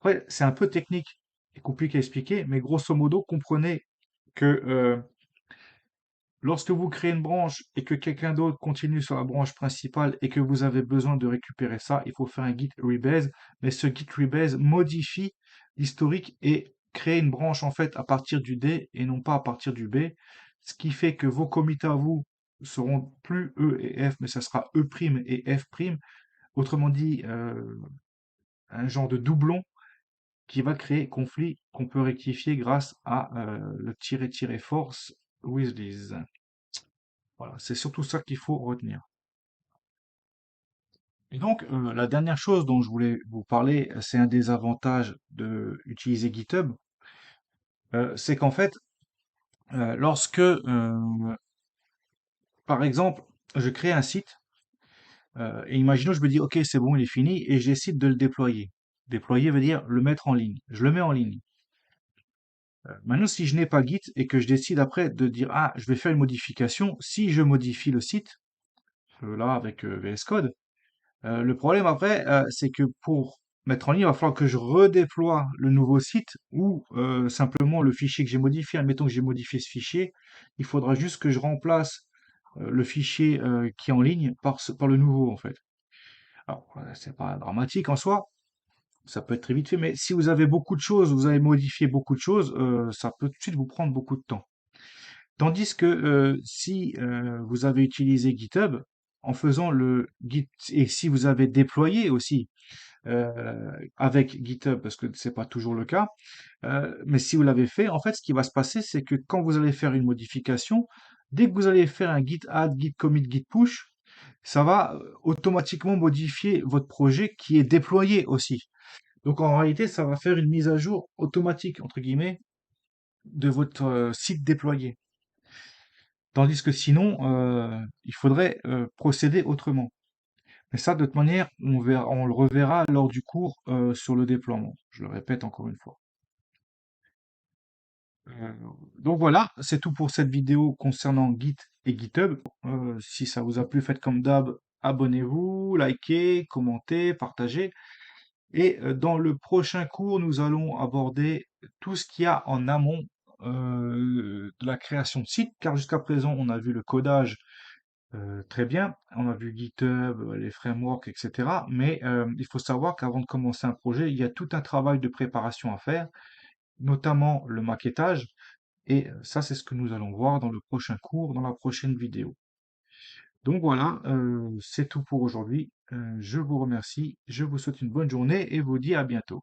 Speaker 1: Après, c'est un peu technique et compliqué à expliquer, mais grosso modo, comprenez que lorsque vous créez une branche et que quelqu'un d'autre continue sur la branche principale et que vous avez besoin de récupérer ça, il faut faire un git rebase, mais ce git rebase modifie l'historique et crée une branche en fait à partir du D et non pas à partir du B, ce qui fait que vos commits à vous seront plus E et F, mais ça sera E' et F'. Autrement dit, un genre de doublon qui va créer conflit qu'on peut rectifier grâce à le tiret force with this. Voilà, c'est surtout ça qu'il faut retenir. Et donc, la dernière chose dont je voulais vous parler, c'est un des avantages d'utiliser GitHub, c'est qu'en fait, lorsque, par exemple, je crée un site, et imaginons, je me dis, OK, c'est bon, il est fini, et je décide de le déployer. Déployer veut dire le mettre en ligne. Je le mets en ligne. Maintenant, si je n'ai pas Git et que je décide après de dire, ah, je vais faire une modification, si je modifie le site, là, avec VS Code, le problème après, c'est que pour mettre en ligne, il va falloir que je redéploie le nouveau site ou simplement le fichier que j'ai modifié. Admettons que j'ai modifié ce fichier, il faudra juste que je remplace le fichier qui est en ligne par le nouveau en fait. Alors, c'est pas dramatique en soi, ça peut être très vite fait, mais si vous avez beaucoup de choses, vous avez modifié beaucoup de choses, ça peut tout de suite vous prendre beaucoup de temps. Tandis que si vous avez utilisé GitHub, en faisant le Git, et si vous avez déployé aussi avec GitHub, parce que c'est pas toujours le cas. Mais si vous l'avez fait, en fait, ce qui va se passer, c'est que quand vous allez faire une modification, dès que vous allez faire un git add, git commit, git push, ça va automatiquement modifier votre projet qui est déployé aussi. Donc en réalité, ça va faire une mise à jour automatique, entre guillemets, de votre site déployé. Tandis que sinon, il faudrait procéder autrement. Mais ça, de toute manière, on le reverra lors du cours sur le déploiement. Je le répète encore une fois. Euh, donc voilà, c'est tout pour cette vidéo concernant Git et GitHub. Si ça vous a plu, faites comme d'hab, abonnez-vous, likez, commentez, partagez. Et dans le prochain cours, nous allons aborder tout ce qu'il y a en amont de la création de site, car jusqu'à présent, on a vu le codage très bien, on a vu GitHub, les frameworks, etc. Mais il faut savoir qu'avant de commencer un projet, il y a tout un travail de préparation à faire, notamment le maquettage. Et ça, c'est ce que nous allons voir dans le prochain cours, dans la prochaine vidéo. Donc voilà, c'est tout pour aujourd'hui. Je vous remercie, je vous souhaite une bonne journée et vous dis à bientôt.